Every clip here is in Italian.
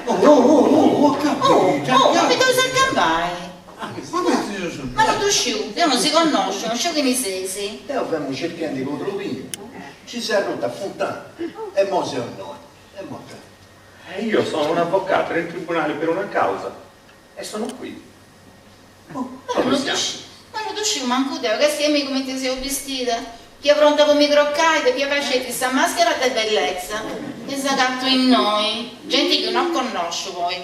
ho capito. Ma mi devo scampare? Ma non tu sciù, io non si conoscono, sciù che ne sei? E abbiamo cercato di controllare. Ci si è rotta a fontana. E mo siamo noi. E mo te. Io sono un avvocato in tribunale per una causa. E sono qui. Ma non tu sciù, manco te, che stiamo come ti sei vestita? Chi è pronta con mi croccate, chi facetti sta maschera di bellezza? Che sa gatto in noi, gente che non conosco voi.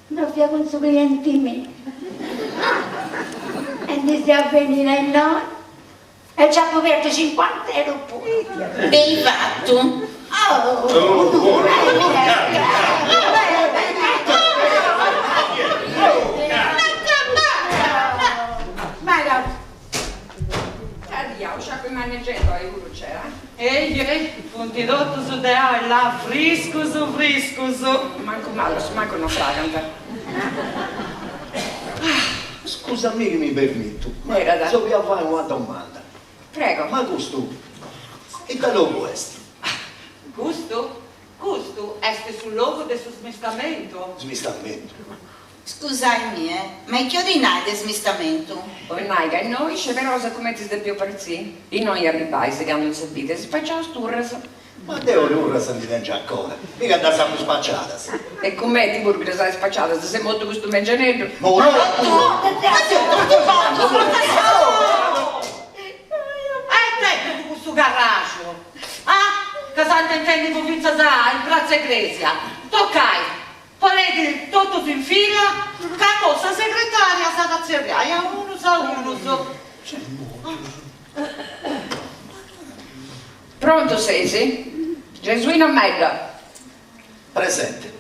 Non sia con suo clienti miei. E mi si avvenire in noi. E già coperto 50 euro pure. Dei fatto? Condotto su de là, friscuso. Manco non fa cantare. Scusami che mi permetto, ma Era se vi fare una domanda. Prego. Ma questo è bello questo? Gusto este sul logo del suo smistamento. Smistamento. Scusami, ma è che di smistamento? Ormai e noi sceverosa come ti più parzi. E noi arrivai se hanno sapete, si facciamo sturras. Ma devo l'ora se mi tengo ancora. Mica da siamo spacciata. E com'è ti vuoi che sei spacciata? Se sei molto questo mengianello. Ma ora Te questo garage. Che sanno intendi con pizza in Piazza Egresia. Toccai. Ponete tutto in fila, che cosa segretaria sa cazzerriaia, uno sa. Pronto Sesi? Gesuino Mella. presente.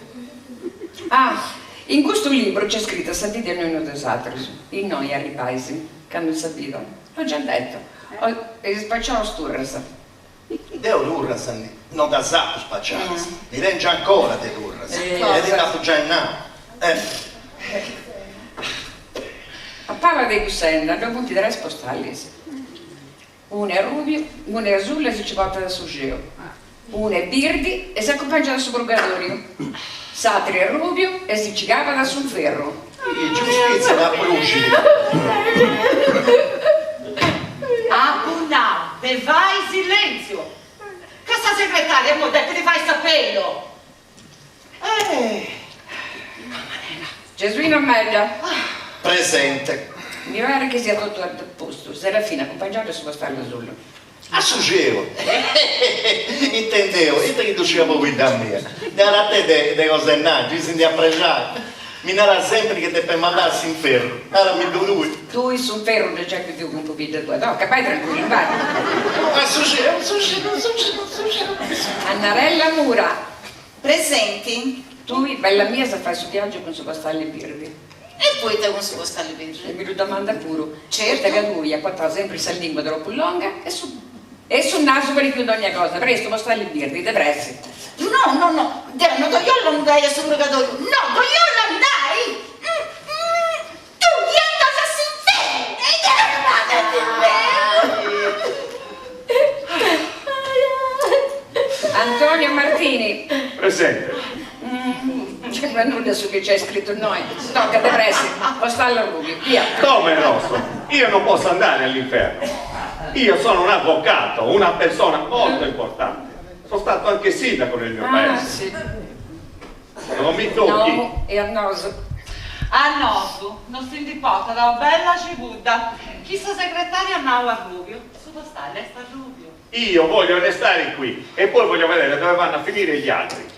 In questo libro c'è scritto sentite noi non desatri, in noi arrivaisi, che hanno sapito. L'ho già detto. E spacciamo sturras. Devo l'urras, non da sappo spacciata. Mi regge ancora di l'urras. E di capo già in nato. A parla di Gussenda, abbiamo punti da spostare. Uno è rubio, uno è azzurro e si ci porta da Sugeo. Uno è birdi e si accompagna da suo brugatorio. Satri è rubio e si cicava da sul ferro. Il giustizia la bruci. Abunà, te vai silenzio. Questa segretaria mi ha detto di fai sapello. Gesuino Mella. Presente. Mi pare che sia tutto al posto. Serafina, accompagnata su questo azzurro. Assugevo. Intendevo, io ti dicevo qui da me. Da te de cose nati, si ne appregiare. Mi narra sempre che te per mandarsi in ferro. Allora mi do lui. Tu su un ferro già che ti un po' di tua. No, capai tranquillo, vai. Assugevo. Annarella Mura. Presenti? Tu, bella mia, se fai su viaggio con su bastalli birri. E poi te con suo stallo E per mi lo domanda pure. Certo. Che lui ha quattro sempre la lingua troppo lunga e sul naso per chiudere ogni cosa. Presto, bastalli birri, depressi. No, Deno, togliolo non dai a sul brugatorio. No, togliolo non dai! Tu gli Antonio Martini. Presente. C'è nulla su che c'è scritto noi. Tocca depressi, bastallo rubio, via. Come no? Io non posso andare all'inferno. Io sono un avvocato, una persona molto importante. Sono stato anche sindaco nel mio paese. Sì. Non mi tocchi. No, e annoso. A nosso, non si indiporta da bella cibutta. Chissà segretaria andava a Rubio. Su bastarle sta Rubio. Io voglio restare qui e poi voglio vedere dove vanno a finire gli altri.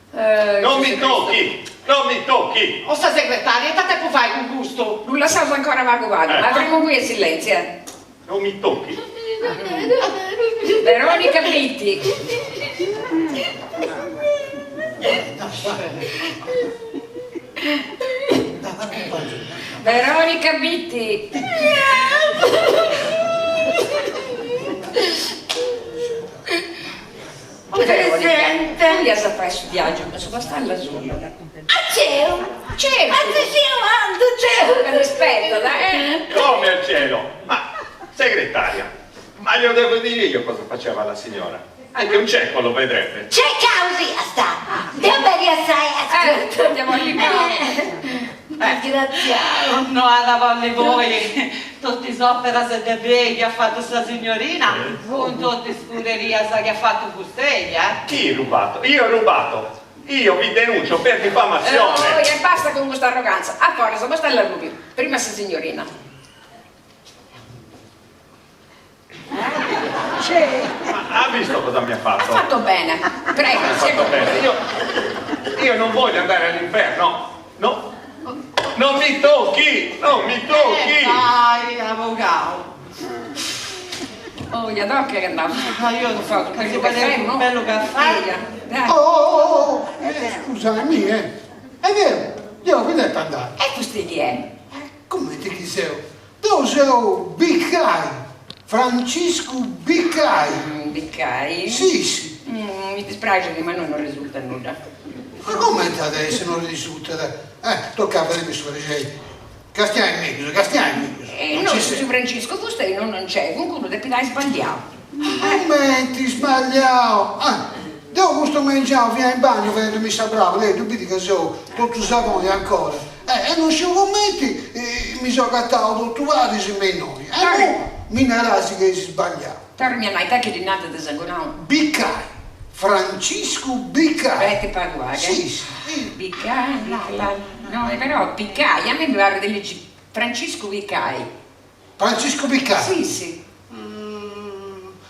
Non mi tocchi! Non mi tocchi! O sta segretaria, te può fare con gusto. Non la salvo ancora vago, ma avremo qui in silenzio. Non mi tocchi! Veronica Bitti. Veronica Bitti. Presente. Lì sa fare su viaggio, ma su bastalla azzurro. Cielo! Certo. Cielo! Aspetta, dai. Come al cielo? Ma, segretaria, ma glielo devo dire io cosa faceva la signora? Anche un cieco lo vedrebbe. C'è causi a sta! Andiamo a Disgraziato. No, a volle voi, tutti s'opera se de che ha fatto sta signorina, con tutte scuderia sa che ha fatto Busteglia. Chi rubato? Io ho rubato. Io vi denuncio per diffamazione. E basta con questa arroganza. A forza, questa è la Rubio. Prima sta signorina. Ma ha visto cosa mi ha Ha fatto? fatto bene. Prego, Ha fatto bene. Io non voglio andare all'inferno. No. Non mi tocchi! Non mi tocchi! Dai, avvocato. Oh, gli adocchi che andavo. Ma io non so, che si vede un bello caffè. Dai. Oh, scusami, È vero, io vi devo andare. E questo chi è? Come ti sei? Tu sei Biccai, Francisco Biccai. Biccai? Sì, sì. Mi dispiace che a noi non risulta nulla. Ma come adesso non risulta? Tocca a vedere su Regei. Castiamo. No, su Francesco Fusterino non c'è, comunque devi dare sbagliato. Come ti sbagliavo? Dopo questo mangiavo, vieni in bagno, vedo mi sa bravo, lei dubiti che so, tutto sapone ancora. E non ci commenti, mi sono cattato tutto vado se me noi. Mi narrasi che si sbagliava. Torni a noi, te che di nata di Sangonau. Biccai, Francisco Biccai. Beh, ti pago, Sì, sì. Biccai, no, però Biccai, a me mi pare delle Francisco Biccai. Francisco Biccai? Sì, sì.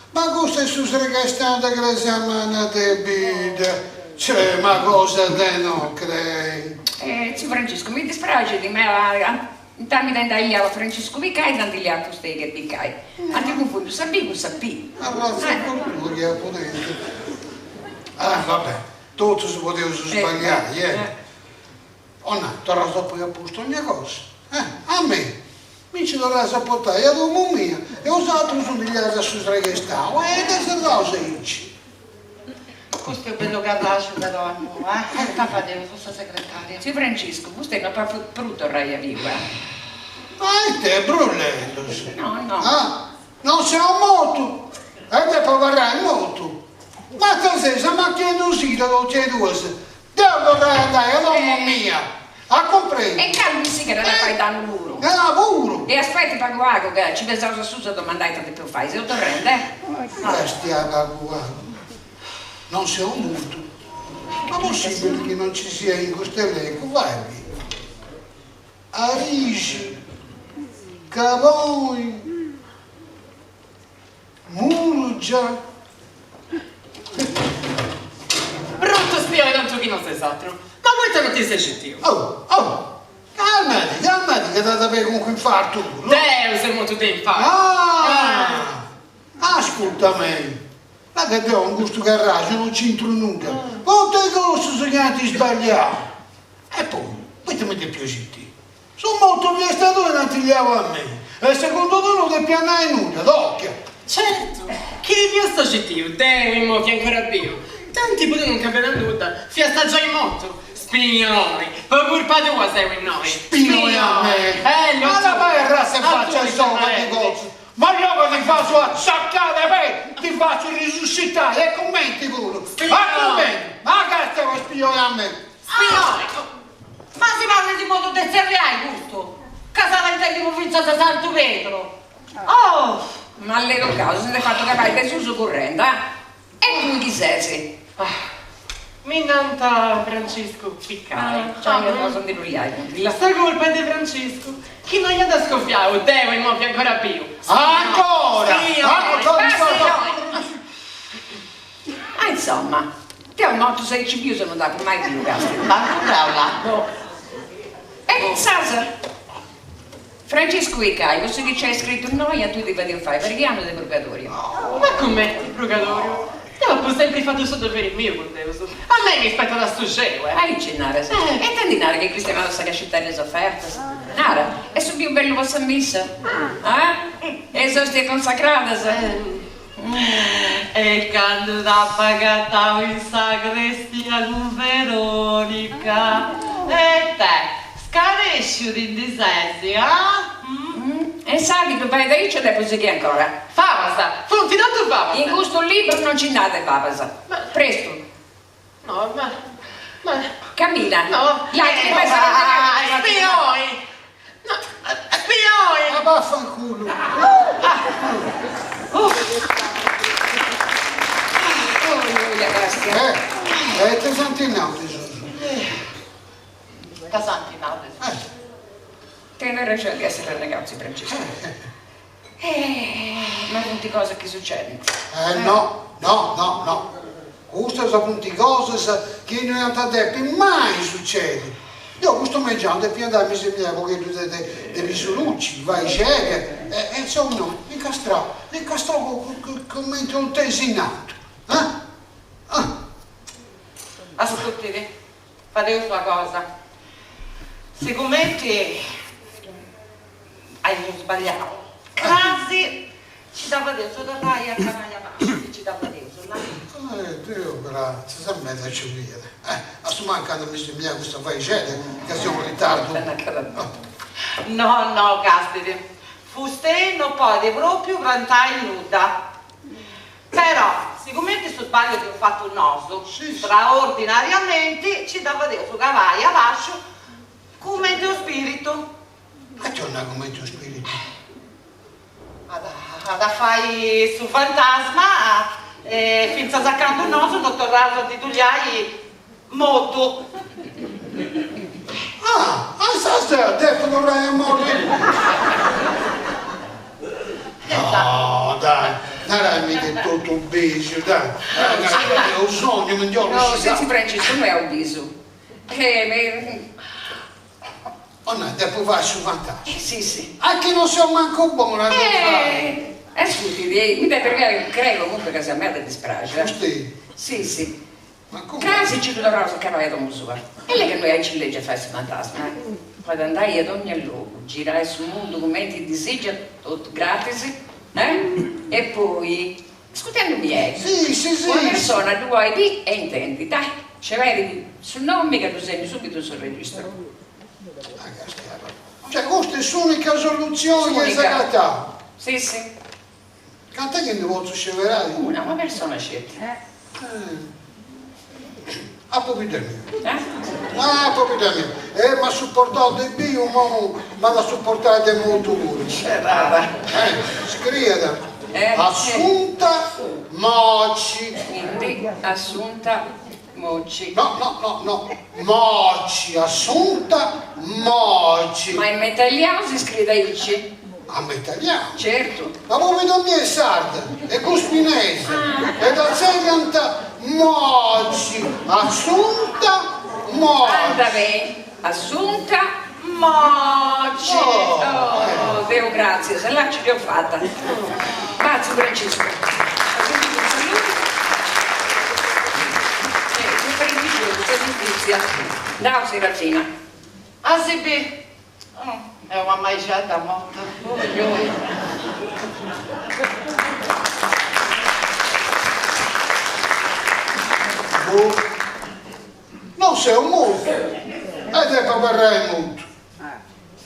Ma cosa è su sregastata che la settimana debita? Cioè, ma cosa te non crei? Sì, Francesco, mi dispiace di me, intanto mi dai a Francesco Biccai e tanti gli altri stei che Biccai. Ma ti confondo, sappi. Arrazza cultura, potente. Vabbè, tutto si poteva sbagliare, Oh no, torna poi a posto ogni cosa. A me. Mi ci dovrà sapportare, io dopo mia. E os altri sono degli altri su sregastano. Queste cose dici. Questo è bello carraccio da donna, Papà devo fosse segretaria. Sì, Francesco, questo è una brutto raia viva. Te brullendo. No. Non siamo molto. E te pagarai molto. Ma te sei, se macchina d'uscita non c'è due. Devo andare, mamma mia. A comprendere. E calmi sì che non fai danno loro. È lavoro. E aspetti pago che ci pensavo su se domandai tante più fai, se lo torrende? Stia paguato. Non sei un muto. Ma possibile che non ci sia in questo elenco? Vai lì. Arisci, Cavoi, Murgia. Brutto spione da un giochino sesatro. Ma voi te non ti sei sentito? Calmati, che ti avere comunque infarto. Deo, siamo tutti in faccia. Ascolta me. Ma che ho un gusto garage, non c'entro nulla. Quanto è grosso se che ti sbagliamo? E poi ti metti più zitti. Sono molto viestatori non ti liavo a me. E secondo te non ti pianai nulla, d'occhio. Certo, chi vi sto sentito? Deo, in mo' che ancora più. Tanti pure non capiranno nulla. Fiesta già in moto. Spignoli, per colpa tua sei in noi. Spignoli a me. Ma la perra se faccia il solo di cose. Ma io ti faccio acciaccare, ti faccio risuscitare e commenti pure. Ma commenti, ma che stai con spione a me? Ma si parla di modo di serriai questo? Casale di provincia di Santo Pedro. Ma lei lo caso, siete fatto capire che su correndo, E tu chi sei? Mi nanta Francesco Piccari. C'è una cosa di lui, La sta colpa è di Francesco. Chi non gli ha da scoppiare, Deo in mo' che ancora più. Ancora! Sì, insomma, te ho noto sei più se non dà mai più gasto. E Sasa, Francesco Icai, questo che c'è scritto noi a tutti i vedi fai, perché hanno del purgatorio. Ma com'è il purgatorio? Io ho sempre fatto sotto per il mio contesto. A me mi aspetta da sto cielo, Hai cenare, e tanti nare che Cristiano sa che accettare le offerte. Nara, e su più bello vostra messa? E sono stia consacrata, E quando da pagata in sagrestia con Veronica. E te, scaresci di disessi, E sai che vai da io c'è depo che ancora. Favasa, non ti dato favasa? In questo libro non ci andate favasa. Presto. No, ma... Cammina. Cristina. No, L'altro deve essere spioi! No, spioi! Ma vaffanculo. Te senti in auto, Casanti Nautis. Te ne ragione di essere il ragazzo Francesco. Ma tutte cose che succedono. No. Queste sono tutte cose che in realtà mai succede. Io questo mangiando e più andare mi un pochettino di risolucci, vai cieca, e insomma, incastrò come un tesinato. Ascoltami, fate una cosa. Sicuramente hai sbagliato. Quasi ci dava adesso da dai a canaglia basso, ci dava adesso, no? Dio, grazie, se me la ci viene. Adesso mancando mi sembra questa faccenda, che siamo in ritardo. No, caspita. Fuste non puoi proprio cantare nuda. Però, sicuramente sto sbaglio che ho fatto un oso, straordinariamente ci dava adesso che vai a lascio come il tuo spirito. Ma torna come il tuo spirito? Da fai su fantasma, finza saccanto un oso, non tornato di tugliai molto. Stasera, detto dovrai morire. No, dai, non è mica tutto un viso, dai. È un sogno, non glielo No, si sa. senti Francesco, non è un viso. Oh no, dopo vai su fantasma. Sì. Anche non so manco buona. Scusi, mi dai per me, credo comunque che sia a me da disprage. Sì. Ma come? Casi ci dovrà saccare da musua. E lei che noi ci legge fa il fantasma. Quando andai ad ogni luogo, girai sul mondo come ti desidera, tutto gratis, e poi, ascoltando miei, Sì. una persona, tu vuoi di e intendi, dai, ci vedi sul nome che tu segni subito sul registro. Cioè, questa è l'unica soluzione che si ha. Sì. Canta che ne vuoi sceverare? Una persona scelta. A proprio da mio. Proprio da mio. Ma supportato il bio, ma da supportare il motore. Scrivete. Assunta Moci. Quindi, Assunta Moci. No. Moci, Assunta Moci. Ma in italiano si scrive Ici. A me italiano? Certo. Ma voi non mi è sarda, è cuspinese, è da Seganta Moci, Assunta Moci. Anda bene, Assunta Moci. Oh, Dio grazie, se là ce l'ho fatta. Grazie Francesco. Ciao Serafina. Sì, beh. È una mangiata morta. Non sei un muto, e dopo verrai muto.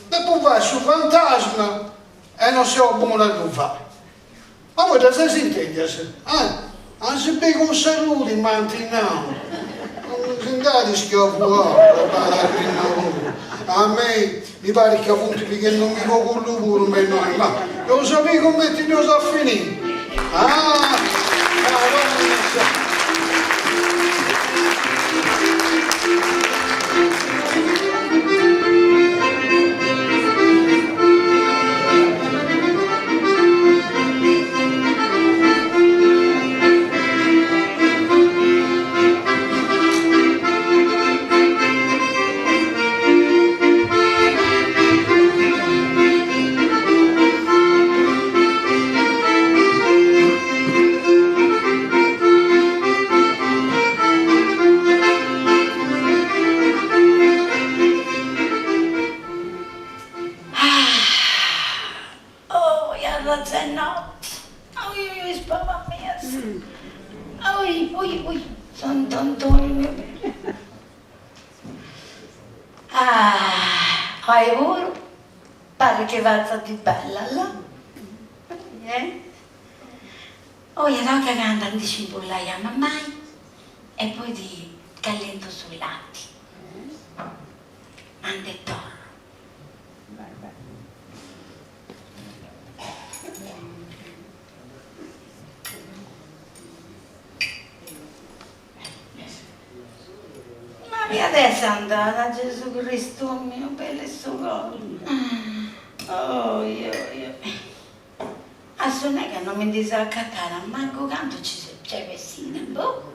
Dopo vai su fantasma e non sei buono a fare. Ma voi da se si intende? Anzi, per un saluto, manteniamo. Non date schiavo, a me mi pare che appunto perché non mi può con lavoro, ma lo sapevo come ti devo finire. Sant'Antonio. Hai oro? Pare che vazza di bella là. Io so che andano di cipollaia a mai e poi di callento sul latte. Ande torno. Ma via adesso è andata, Gesù Cristo mio, bello suo oh, io. Adesso non è che non mi disaccattare, a Marco Canto c'è vestita, boh.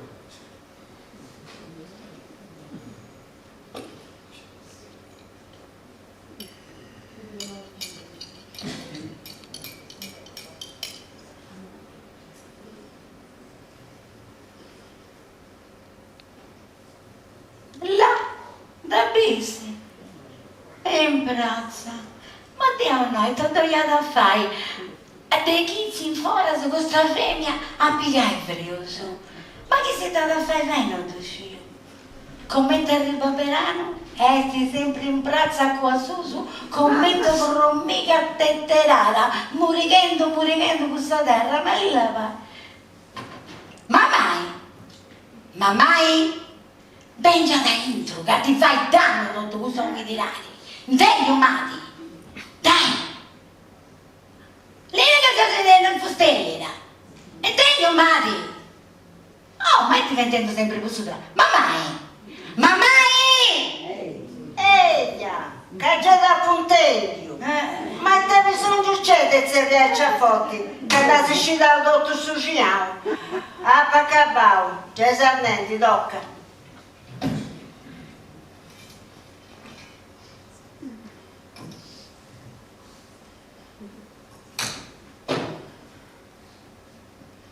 Là, da bisi, e in braccia, ma Dio noi, tanto gli da fai, e dei chizzi in fuori su questa femmina a pigliare brioso, ma che si dà da fare meno tu scio? Commenta il paperano, esti sempre in braccia qua su, commento con mica tetterata, murighendo questa terra, ma lì la va. Ma mai? Ben già da intro, che ti fai danno tutto questo non mi dirai. Dai, umani, dai. Lei che non fustellina. E dai, umani. Oh, ma ti vendendo sempre questo tra. Ma mai? Eia, che già da punteggio. Ma te mi sono giucciate se riesci a fotti. Che da si scida al dottor Suciano. Ah, pa cabao, Cesarnetti, tocca.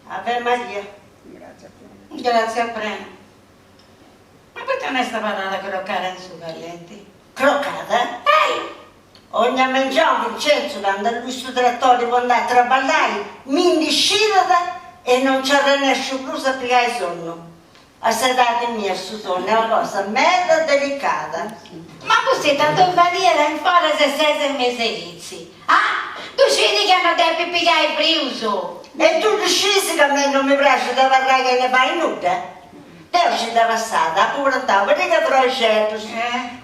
Ave Maria. Grazie a prego. Ma poi te ne sta parlando croccare in su calienti? Croccata? Ogni mangiamo Vincenzo quando lui sto trattore può andare a traballare, mi indiscirata e non c'è nessuno più a pigliare sonno. A sedate mia su sonno, è una cosa mega delicata. Ma tu sei tanto valiera in fuori se sei 6 mesi. Ah? Tu scegli che non devi pigliare il briuso. E tu decisi che a me non mi piace da parlare che ne fai nuda? Devo ci da passata, pure andavo, vedi che progetto.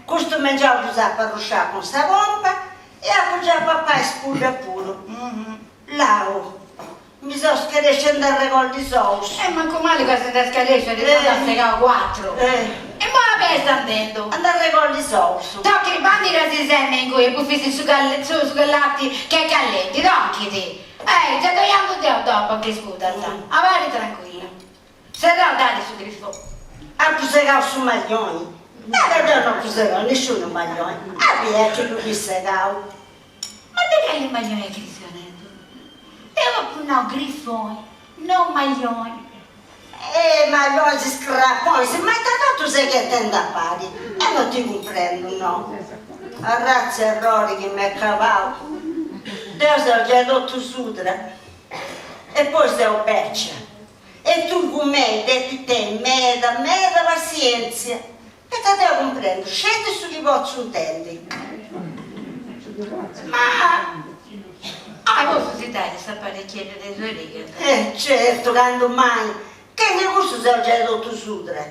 Questo mangiavo tu sa per rusciare con sta pompa e appoggiare papà e spuglia pure. Là, mi sono schiariscendo a regol di sauce. Manco male che se te scarisce di a 4. E ma la sta andando? Andare con gli sauce. Tocchi i bandi rasi semme in cui buffi su gallati che callenti, tocchi. Già togliamo te dopo che scusa, avanti tranquilla. Se no dai su grifo. Ha pusegato su maglioni. Non pusegato nessuno maglioni. Ah, via che lui pusegato. Ma perché le maglioni che risoneto? Devo no grifoni, non maglioni. Maglioni si scrappano, ma tanto tu sai che tende a pari. E non ti comprendo, no. A razza errori che mi è cavato. Devo già detto sudra. E poi sei percia. E tu con me devi te meda pazienza. E te devo comprendere, scendi su chi posso intendi. Ma posso si dai questa parecchietta delle sue righe? Certo, quando mai. Che ne gusto se ho già detto sudra?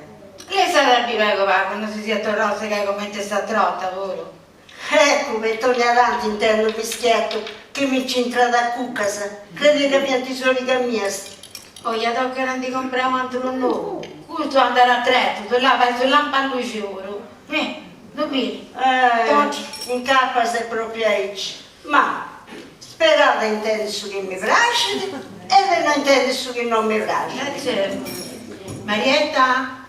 Lei sarà viva quando si sia torrosa che come te sta trotta, vero? Ecco, per togliere avanti intendo fischietto che mi c'entra da cuccasa. Credi che pianti soli che mia. Oh, gli toccherà di comprare un altro nuovo. Questo andare a tretto, tu là vai sul lampalluciuro. Non vedi? In cappa sei proprio aici. Ma speravo intendi su chi mi piace e non intendi su chi non mi piace. Certo. Marietta,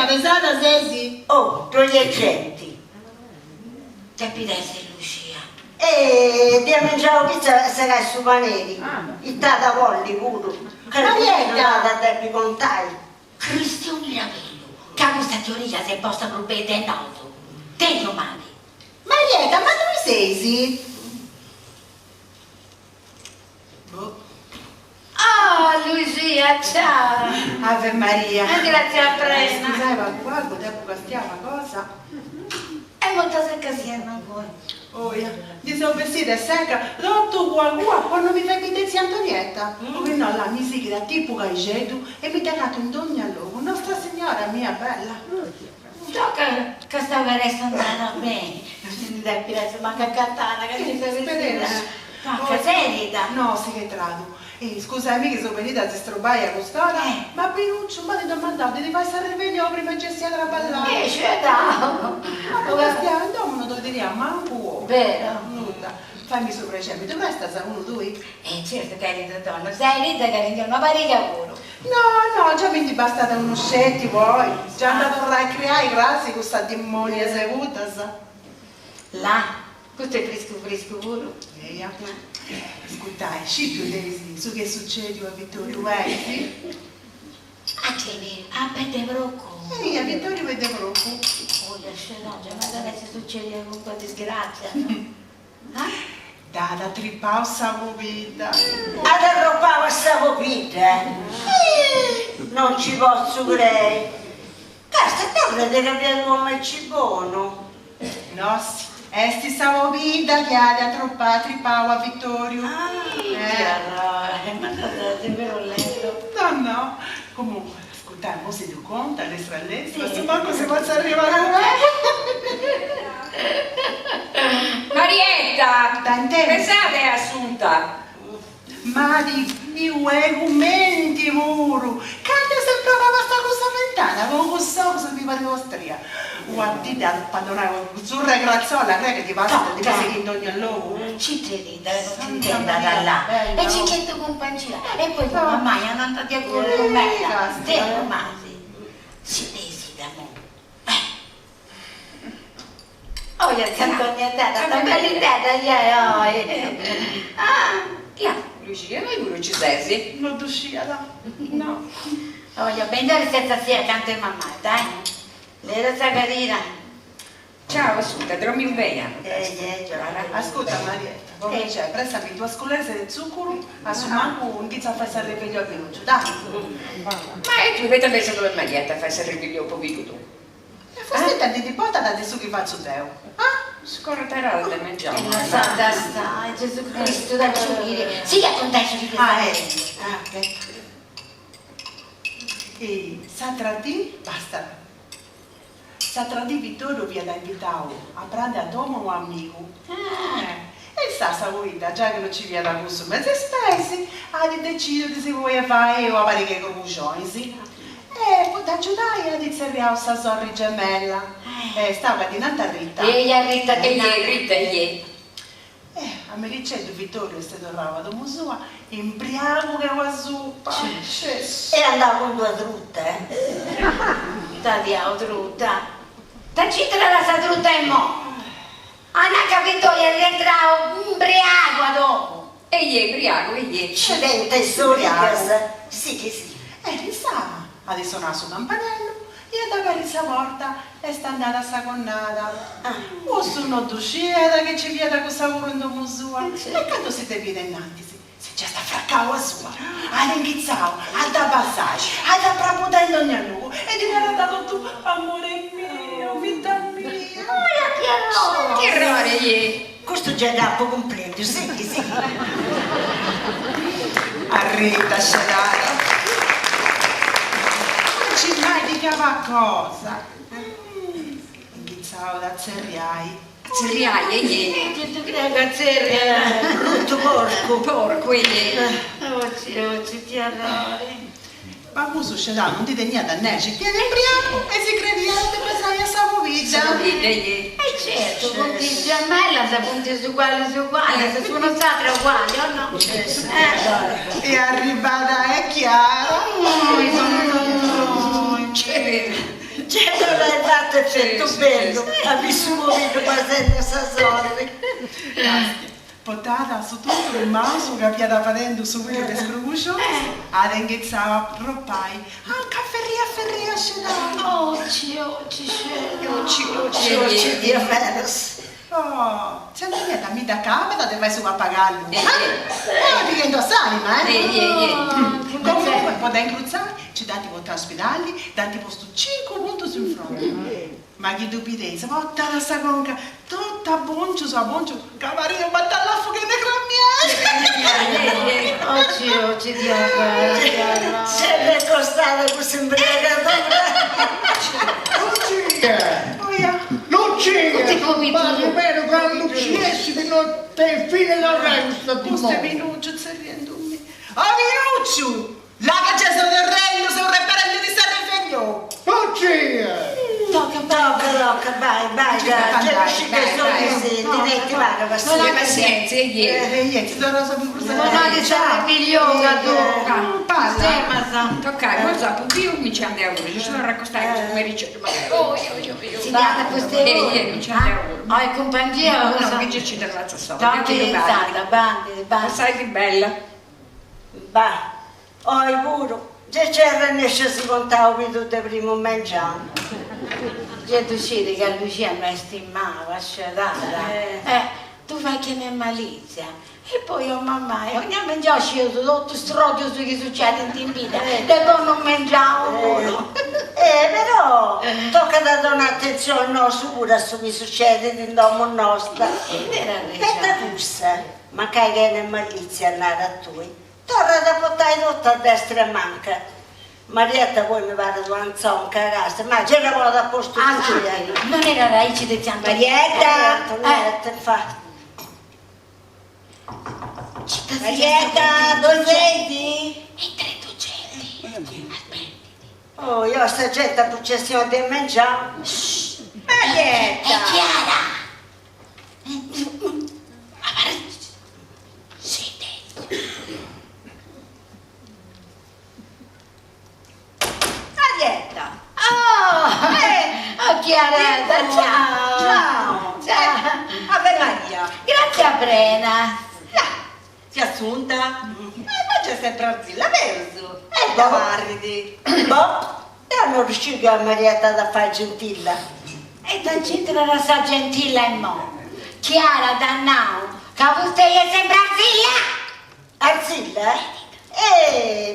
pesata sesi? Oh, tu gli agenti. Capite se Lucia? E ti mangiavo pizza se vai su paneri. Il tata volli pure. Che non da devi contare. Cristioni Ravello, che questa teoria si è posta per bene e noto. Te umani. Marietta, ma dove sei? Oh, Lucia, ciao! Ave Maria. Grazie a prena. Scusate, guarda, dopo questa cosa. È molto secca siamo ancora. Oh, mi sono vestita secca, rotto qualcuno quando mi fai di zia Antonietta. Come no, la mi sigla tipo Gaigetu e mi ha dato in ogni luogo. Nostra Signora mia bella. Gioca che stava andando bene. Non dai pirata, ma che cattana, che ti sei vestita. Ma che serita? No, segretario. Scusami che sono venuta a disturbare a quest'ora, ma Pinuccio mi ha domandato di fare il risveglio prima che sia da ballare. C'è da. Ma come stiamo? Non lo diriamo manco. Vero. Nulla. Fammi sopra i cieli, tu resta sa uno tu? Certo, carina donna, sei rita, carina, ma pare lavoro. No, già mi è bastata uno scetti poi. Già andato là a creare i grassi con sta demonia seduta, sa. Là, questo è fresco puro. Ascoltai, scipio Daisy, su che succede a Vittorio, vai? Ah, c'è lì, a pette brocco. A Vittorio vede brocco. Oh, no, già ma deve succedere con tua disgrazia. Da trippao sta vita. Ad arroppavo sta vita. Non ci posso credere. Casta, torna di capire come ci buono. No, sì. Sti stavo vita che ha trippao a Vittorio. Ma è vero letto. No. Comunque, ascoltai, mo si do conta, all'estra, se manco se possa arrivare a Marietta! Tant'è. Pensate Assunta! Ma di argumenti puro. Cambia sempre la vostra cosa mentale, con questo cosa vi pare vostria. Guardi dal padrone, zurra e grazzola, che ti passa di cose che in ogni luogo. Ci credita, non intenda da là. E ci chiedo compagnia. E poi tua mamma non andata di ancora con me. Zero masi. Si desidera mo. Oh, io canto niente, sta bell'idea, Là, Lucia, ma tu non ci sei? Non uscire là. No. Voglio bene senza sia accanto a mamma, dai. L'era carina. Ciao Assunta, dormi un bene. Ascolta Marietta, come c'è? Prestami due scolerze di zucchero, assumanco un pizza a fare il riveglio a Pinuccio, dai. Ma tu avete pensato dove Marietta fai il riveglio un po' tu? E forse di porta da adesso che faccio teo. Scorterà da mangiare. La santa sta, Gesù Cristo da giurire. Sì, accontaci di E Satradi, basta. Satradi Vittorio vi ha invitato a prendere a Domo un amico. E sta saporita, già che non ci viene da gusto mezzo spesi, ha deciso di se vuoi fare o fare che conoscioni, sì. E poi da aiutare a iniziare sta sorella gemella. Stava dinanzi a Rita. Rita. A me dicendo Vittorio è stato bravo da musua, imbriaco che va zuppa. E andava con due trutte, Tadia, trutta. Da citra la sta trutta e mo. Anna capito che rientrava ubriaco dopo. Ubriaco. Accidente storia. Sì che sì. Risa, adesso naso un campanello, e da questa porta è sta andata a sagonnata. O sono d'uscita che ci viene con lavoro in musua. E quando si te viene innanzi, si già sta fraccavo a sua, ha ringhizzato, ha da passare, ha da prapotare ogni luogo, e ti viene dato tu, amore mio, vita mia. Che errore, Questo già da poco completo, sì. Arrita, scelata. Non ci mai di cosa. Ringhizzato da zerriai. Tu credi Brutto porco. Oggi ti arrori. Ma voi succederà, non dite niente a Neci, viene imbriaco e si crediate per sai a Samovita. Certo, punti in gemella, se punti su uguale, se sono state uguali o no? E arrivata è chiaro. Certo l'hai fatto effetto bello, ha vissuto quasi questa sorte. Portata su tutto il maso che abbiamo facendo subito per scruscio, ha ringhizzato a proppai, anche a ferria scenario. Oggi Di Averos. Oh, se non niente, mi da capita, te vai su a pagarlo. Perché indossare, ma comunque, può da incrociare, ci dà tipo ospedali, dà tipo 5 punti sul fronte. Ma che dubitezza, porta la sagonca, tutta boncio su a boncio, camarino, batta la fuga in grammiare. Oggi ti arrori. Sempre costata questo imbriacatura. Oggi qui Ma tu. ripeto, quando ci esci di notte fine l'orario sta di Questo moda. Minuccio sta riendo me. Oh Minuccio! La caccia del regno, se un referendo di San Refegno! Oh c'è! Tocca, vai, già, che sono così, diretti, vai, Non hai pazienza, Niente, sta rosa più Non ha di essere migliore, Toccare, non so, io mi ci andavo, ci sono raccostati questo pomeriggio. si dà queste Mi ci andavo. Hai compagnia? No, che ci dà la sopra. Tanto è stata, bandi. Sai che bella. Va, oi puro, già c'era nesce si contava per tutte prima mangiando. Già tu sciri che Lucia mi stimava, scelata. Tu fai che ne malizia. E poi mamma, ogni mangiavo sceso, tutto strodio su che succede in vita. E poi non mangiavo pure. Però tocca da dare un'attenzione nostra pure a ciò che succede in domo nostra. Aspetta corsa, ma che ne malizia andare a tu. Torna da portare tutto a destra e manca. Marietta poi mi pare tu anzò un cagasse, ma c'era un po' da posto di non era raici di San Marietta, infatti. Marietta, dove sei? E 3 docenti. Oh, io sta gente a processione di mangiare. Marietta! È Chiara! Marietta! Oh, Chiaretta, ciao! Ciao! Ave Maria! Grazie a Brena! Si è assunta? Ma c'è sempre Arzilla verso. E da marridi. Boh, e non riuscito a Marietta a fare gentilla. E da gente era sa gentile e mo. Chiara da now, che vostè è sempre Arzilla? Arzilla?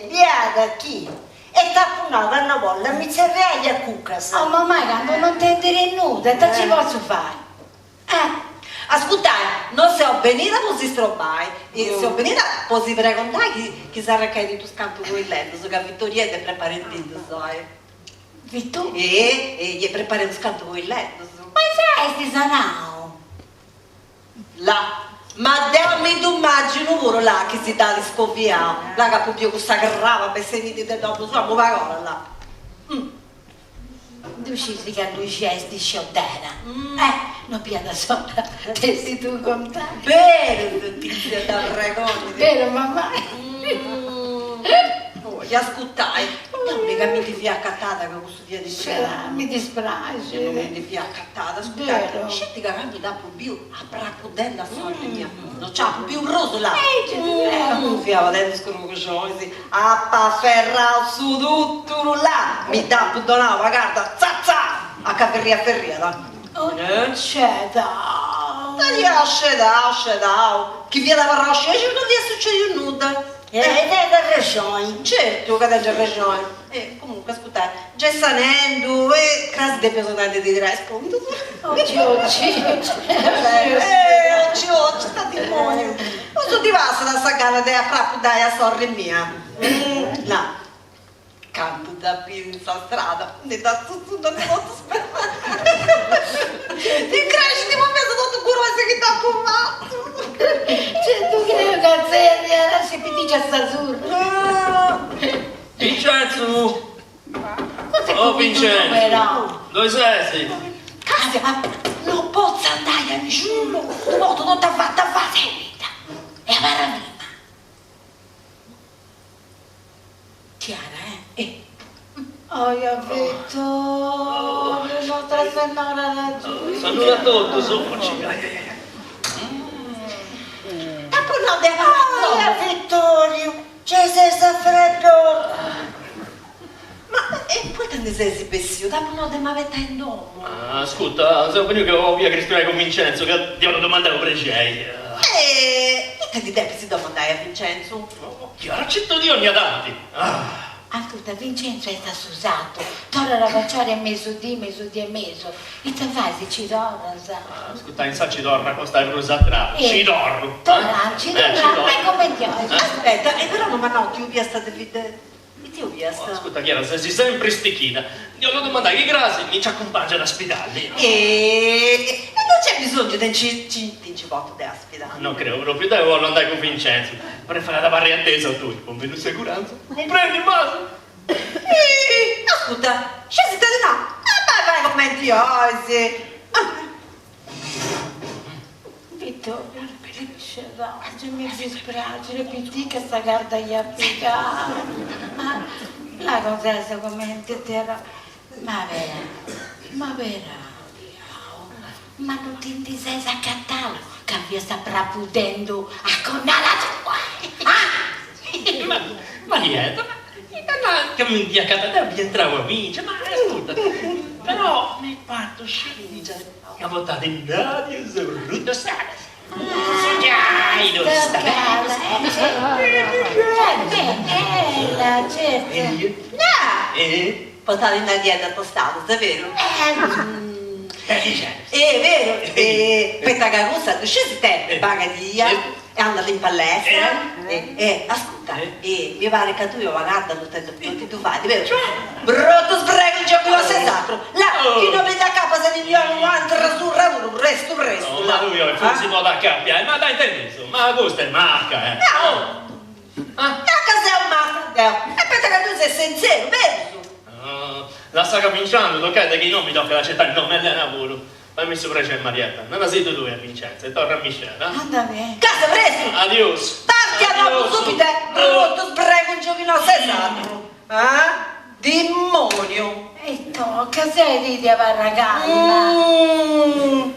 Biada chi? E tappunava una volta, mi serrei a cucas. Oh mamma, quando non ti dire nulla, che ci posso fare? Ascoltai, non se ho venuta così strobai. E se ho venuta così precontare che sarà che di tu scampo con il letto, so che Vittoria ti prepara il tinto, sai. Vittoria? E gli prepara il scampo con il letto, so. Ma sai, sti sanao? Là. Ma dammi tu immagino pure là che si dà di scoppiare. La che proprio questa grava per sentire di dopo, so, ma va là. Tu scisi che lui ci è sti sciottera. Non piada sopra, te si tu contare. Bene, tizia da pregone. Vero mamma? Gli ascoltai, non mica mi ti fia accattata con questo dia di prima. Mi dispiace. Non mi ti fia accattata, Vero. ascoltai, scetti che cambi da più a bracodella sorella mia. Non c'ha più un roso là. Non fiava dentro scroccioni, a pa ferra su tutto là. Mi dà pudonava, guarda, zazza, a ferria là. Non c'è da. Scedao. Chi viene da parroscia, non vi è successo nulla. E da ragione. Certo che da ragione. Comunque, ascoltate, già sanendo e crasi di personaggi di rispondo. Oggi. Oggi, sta di buono. Non sono diversa da sagana della frappa della sorella mia. Là. Canto da pinza strada, ne da tutto da tutto spermato. Ti cresci, ti ho messo tutto curioso che ti ha combattuto. C'è tu che cazzeria, se mi dice sta Vincenzo! Cos'è Oh Vincenzo! Dove sei? Casa, non posso andare a nessuno, tu modo non ti ha fatta fare vita. E a maraviglia. Chiara, Oh, io Vittorio, non trasformare la giù. Saluta tutto, soffoci. Ma poi non devo Vittorio, c'è senza freddo. Ma e poi te ne sei esibissimo, dopo non te mi avete in domo. Ascolta, sono venuto che ho via Cristina con Vincenzo, che ti hanno domandato per lei. E te di te si domandai a Vincenzo? Chiaro, accetto di ogni adanti. Ascolta, Vincenzo è stato usato, torna a baciare a mezzodì e mezzo. E te fai se ci dormo, sa? Ascolta, in sa ci dormo, costa il rosatrà. Ci dormo. Torna, ci dormo, ma come ti Aspetta, e però non mi hanno più via sta di vite. tu visto? Ascolta Chiara, se sei sempre stichita, io lo domandai che grasi mi ci accompagna all'ospedale. E non c'è bisogno di un botto di ospedale. Non credo proprio, dai, voglio andare con Vincenzo. Vorrei fare la barra attesa a tu, con meno sicurezza. Comprendi, ma? Ascolta, scesi di no. Vai come ti osi. Vittorio, oggi mi dispiace, ripeti che sta carta gli applicava. La cosa è come te era. Ma vera, ma non ti sei saccattato che vi sta prapudendo a connala tua. Ma niente, che mi dia catata vi entravo a vincere, ma ascolta, però mi fatto scegliere che votate in radio su Rudo Sales. Già, non sta bella, certo. No! Portare in azienda postale, è vero? È vero, questa carusa, tu scesi te, pagadia, e andare in palestra, ascolta, mi pare che tu io guarda non ti fai, vero? Brutto sbrego il gioco senz'altro, là, chi non vede a capo se mi viene un altro sul lavoro, resto. No, ma lui è si può da cappia, ma dai intermesso, ma questo è macca, Macca sei un macca, e pensa che tu sei sincero, vero? La sta cominciando, toccate che non mi tocca l'accettare il nome del lavoro. Fammi sopra c'è Marietta, non la siete due a Vincenzo e torna a Michele, Anda bene. Casa presto! Adios! Tarti a dopo subito, brutto sbrego un giochino senz'altro, Demonio! E tu, che sei di Varragana?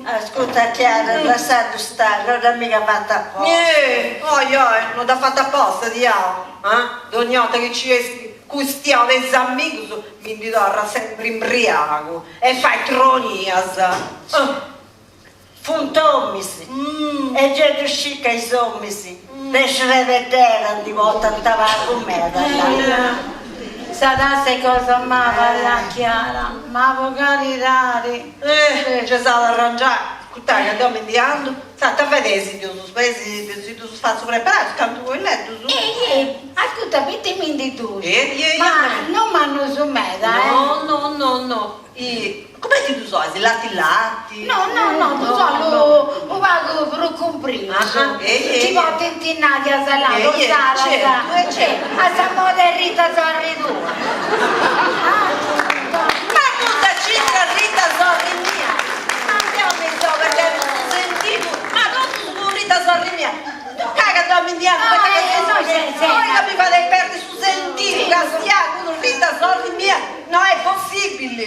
Ascolta Chiara, lasciando stare, non è mica fatta apposta. non l'ha fatta apposta, diavolo. Ogni volta che ci esci, stiamo esamigos, mi dorra sempre imbriaco e fai tronias. Funtommisi, e già riuscita ai sommisi, lasciare vedere di volta andava con me. Sadasse cosa ma la Chiara, ma vocali rari. C'è stato arrangiare. Ascolta, che andiamo indiando. Santa vedesi, Dio su spazio preparato, canto con il letto su. Ascolta, mettimi in tu. Ma non manno su me, dai. No. Come ti tu so? Latti? No, tu so, lo vago per comprare. Ci va tentinati a salato, a Samoda e Rita Zorri tua. Ma tutta città Rita Zorri mia. Andiamo in so perché sentito. Ma non Rita Zorri mia. Tu caga dammi indiano perché poi mi fate perdere su sentito, castiato, Rita Zorri mia. No, è possibile.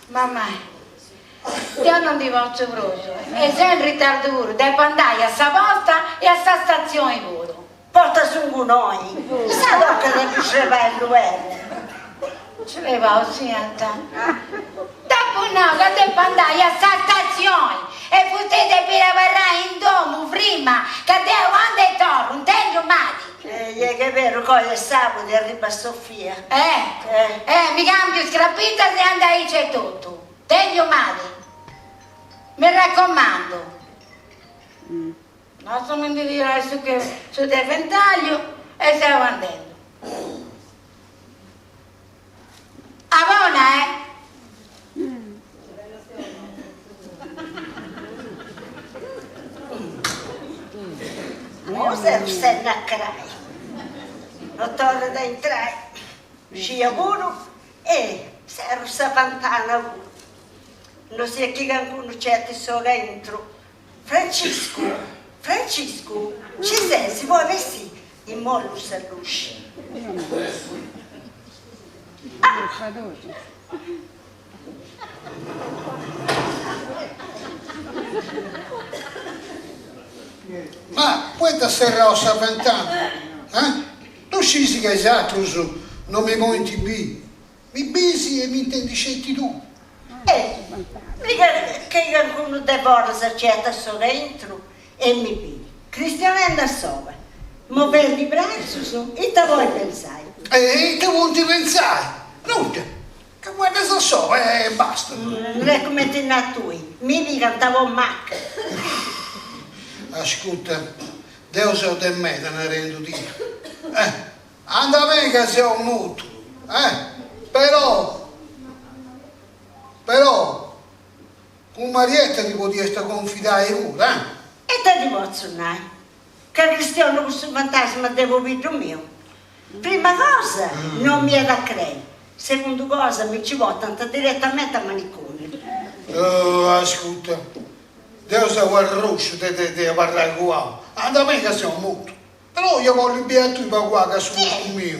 Mamma, io non ti faccio proprio. E sei in ritardo pure, devi andare a sta posta e a sta stazione pure. Porta su noi, sa che del cervello Ce le va, senta. Dopo no, che devi andare a sta stazione e potete per lavorare in domo prima che devo andare e torno, non tengo mai. Che è vero, poi è sabato arriva Sofia. Mi cambio scrappita se andai c'è tutto. Tengo male. Mi raccomando. Non so mi dire su del ventaglio e stiamo andando. Avona, Cosa stai a crai? Non torna da entrare. Scia uno e serve sta pantana uno. Non si è chi qualcuno c'è so dentro. Francesco, ci sei, si vuole vestire? In mollo all'uscio. Ma puoi serrare sta ventana? Tu scisi che esatto, non mi monti bi. Mi bisi e mi intendiscetti tu. Mica che qualcuno devora se c'è so dentro e mi piglia. Cristianella sopra. Ma per i bracci su e te vuoi pensare? E te vuoi pensare? Nulla. Che guarda se so e basta. Non è come te natui. Mi cantavo macca. Ascolta, Dio se de me te ne rendo dire. Anda bene che sei un mutuo, però, con Marietta ti potresti confidare pure, E te divorzio non che Cristiano con questo fantasma devo vedere mio. Prima cosa, non mi è da credere. Seconda cosa, mi ci portano direttamente a manicomio. Oh, ascolta, Dio se guarda rosso te parlare con uomo. Anda bene che sei un mutuo. Però io voglio bere tu per qua che sono il mio.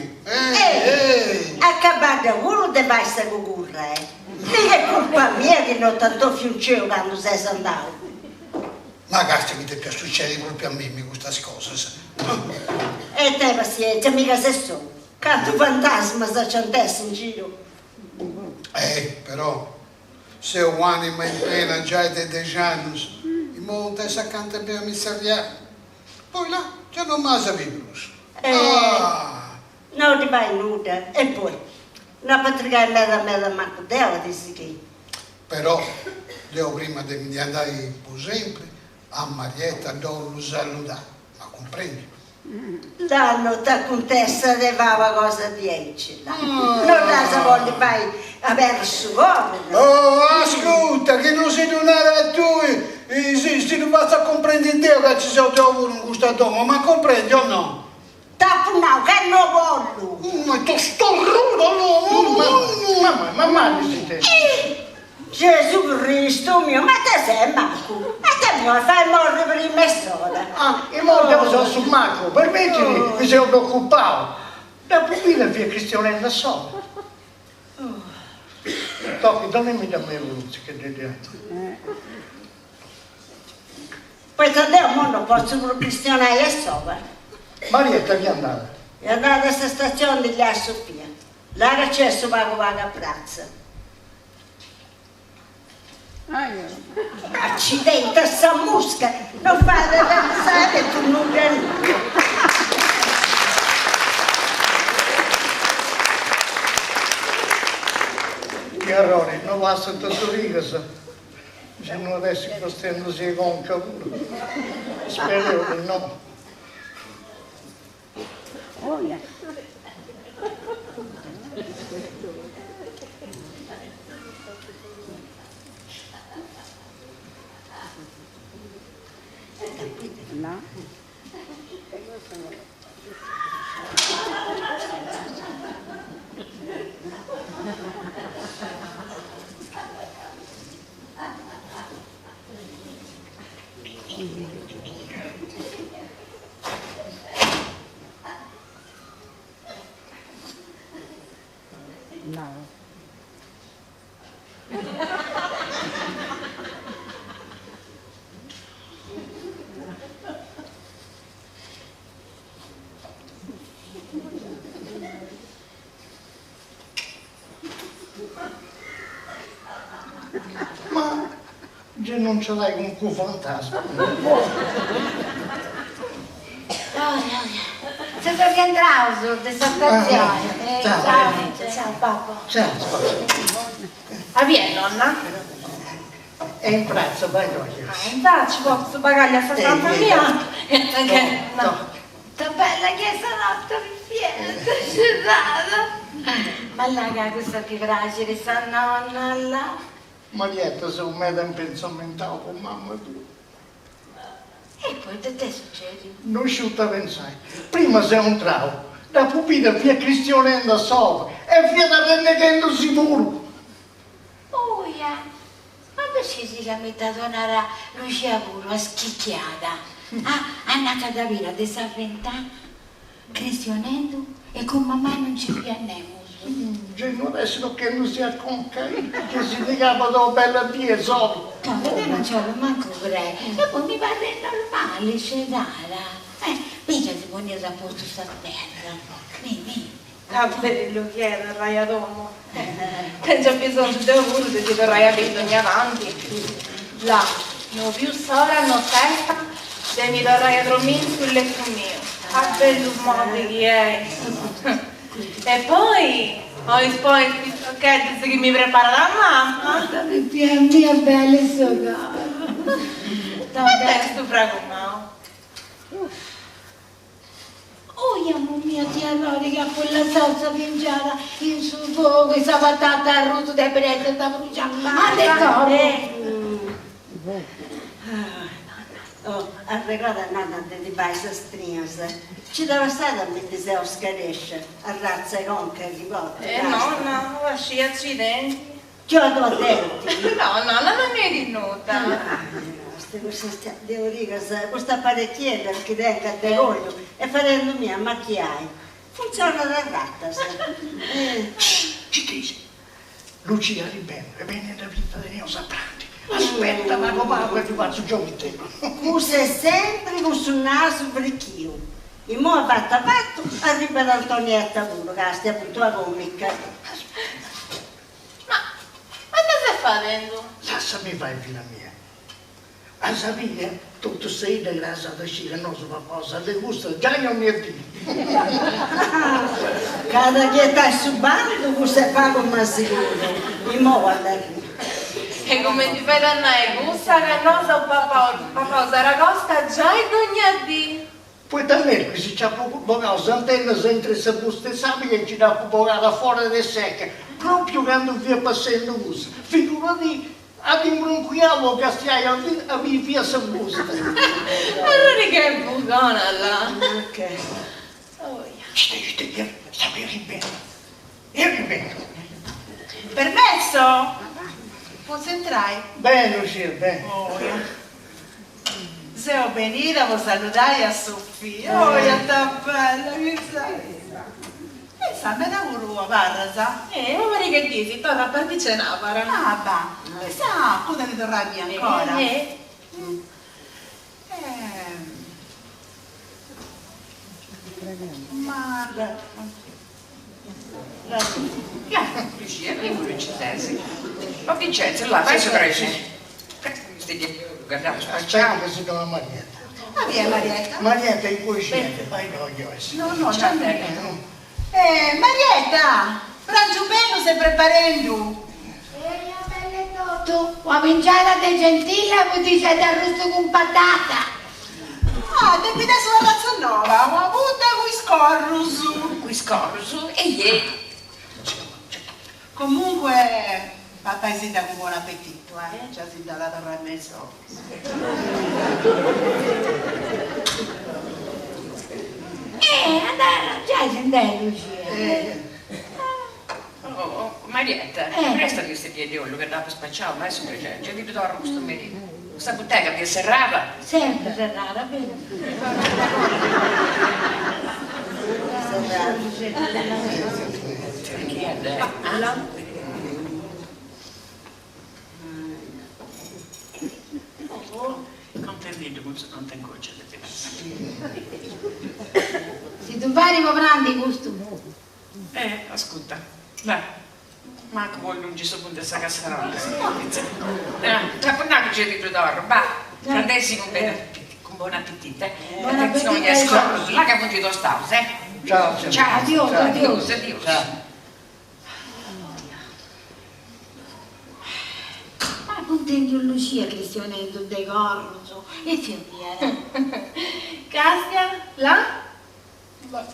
Acabare da uno deve essere con curra, Mica è colpa mia che non tanto fiunceo quando sei andato. Ma cazzo che ti piace succedere proprio a me queste cose. E te pazienza, mica sei solo. Canto fantasma sta c'antesse in giro. Però, se un'anima in pena già è di 10 anni, in modo che si accanto per missariare, poi là già non mi sa più. Non ti vai nuda. E poi, una patrica è mezza manco della dici che. Però, devo prima di andare per sempre a Marietta devo salutare, ma comprendi? L'anno ta contessa levava cosa di eci. Non la sa voglio fare avere su corpo. Oh, ascolta, che non si donare a tu, se non basta comprendere Dio che ci sono avuto in questo domo, ma comprendi o no? Tappo no, che non voglio. Ma tu sto rudo, mamma, siete. Gesù Cristo mio, ma te sei Marco? Ma te mi fai morire prima e sola. Io non sono su Marco, permettimi, mi sono preoccupato. Da pupilla via Cristianella sola. Tocchi, donnami da me luce che dedicato. Poi te non posso pure cristianare e sola. Marietta, vi andare? È andata a questa stazione di Via Sofia. Là che c'è su vago a pranzo. Accidente, sta musca! Non fate pensare tu non vieni. Errore, non basta tanto righe, se non adesso costendo si conca pure. Spero che no. No. Ma già non ce l'hai con quel fantasma. Sei rientrato di stazione. Ciao papà. Ciao. A Vienna, nonna? È in prezzo, vai voglio. Infatti, posso pagare a sta mia? No. Che bella che sono insieme, ma là questa che fragile sta nonna là. Marietta, se un me un pensamento con mamma tua. E poi da te succede? Non sciutta pensare. Prima sei un trao, da pupilla via Cristianella sopra e via da rendendo sicuro. Oh, yeah. Ma perché si la metà donare Lucia pure a schicchiata? Ah, Anna Cadavera di Saventà, Cristianello e con mamma non ci pianemo. Non adesso che non si acconca, che si legava da bella via sopra. No, perché non ce l'ho manco vorrei. E poi mi pare normale, c'è Dara. Mica ti poni a posto sta terra. Vieni. Ah, bello che era, Raia Domo. Penso bisogno di lavoro di dire Raia bisogna avanti. Là, non più sora, non testa, devi dare Raia dormire sul letto mio. Ah, bello modo che è. E poi qui che mi prepara la mamma. Mia bella sono. Ma te sto prego, ma. amore mio, ti allora che quella salsa piangiata in sul fuoco, questa patata al rosso dei preti da bruciare. Ma te Oh, arreglata nata di paese strinse. Ci deve stare a me se oscaresce, a razza con che riporta. Nonna, lasci accidenti. Che ho detto? No, nonna, non è venuta. Devo dire che questa apparecchietta che tengo a decoglio e facendo mia macchiai. Funziona da ratta, Ci dici? Lucia Ribello, viene da vita di Neo Sapranti. Aspetta, ma papà, ti faccio già un tempo. Usa sempre con sul naso vecchio. E mo' ha fatto, arriva da Antonietta pure, che stia appunto a comica. Ma che stai facendo? Lasciami fare, figlia mia. A sapere, tutto sei di grassa da scire, non so qualcosa, le gusta, già non mi dico. Cada che stai subando, questo fa come sicuro. E mo' guarda qui. E come ti fai dannare, gusta che non so papà Zaragosta già è gognati. Poi da me, se c'è poco antenna sempre se buste sapere che ci dà poco fuori del secco, proprio quando vi è passando uso. Figurati, ad imbronquiamo che stai a via se busta. Allora che è buona là. Ok. Ci devi sapere bene. Io ripeto. Permesso? Posso entrare? Bene, Lucia, bene. Se ho venuto, vuoi salutare a Sofia. Oh, sta bella, che sai? Sa, me da urua, guarda, sa? Ma che dici? Torna a partire Navara. Ah, va. Sa, cosa ti torna via ancora? Ma... Lucia, io non ci sei. Ma Vincenzo, là, vai sopra il guardavo, Aspetta che si chiama Marietta. Ah, via Marietta? Marietta in cucina, vai voglio essere. No, c'è Marietta, pranzo bello stai preparando? Tu, vuoi mangiare de gentile o ti sei arrosto con patata? Ah, devi dare sulla razza nuova, ma butta qui scorrusu. E ieri. Comunque, papà si dà un buon appetito, già si dà la terra in mezzo. Andare, già senti, Lucia. Marietta, presta questi piedioli che andava spacciato, ma è sempre gente, già vi do a questo merito. Questa bottega vi è serrata? Sempre serrata, vero? Chi è lei? Contenendo come se non te incoccia di te. Se tu fai i prandi gusto. Ascolta, dai, manco voi non ci sono punti a questa cassarola. Tra poco c'è di d'oro, va, prendessi con buon appetito, Buon appetito, là che punti lo stavo, Ciao, ciao, Adios. Ma contenti Lucia che stiamo venendo dei corso e ti viene. Castia, là? Ma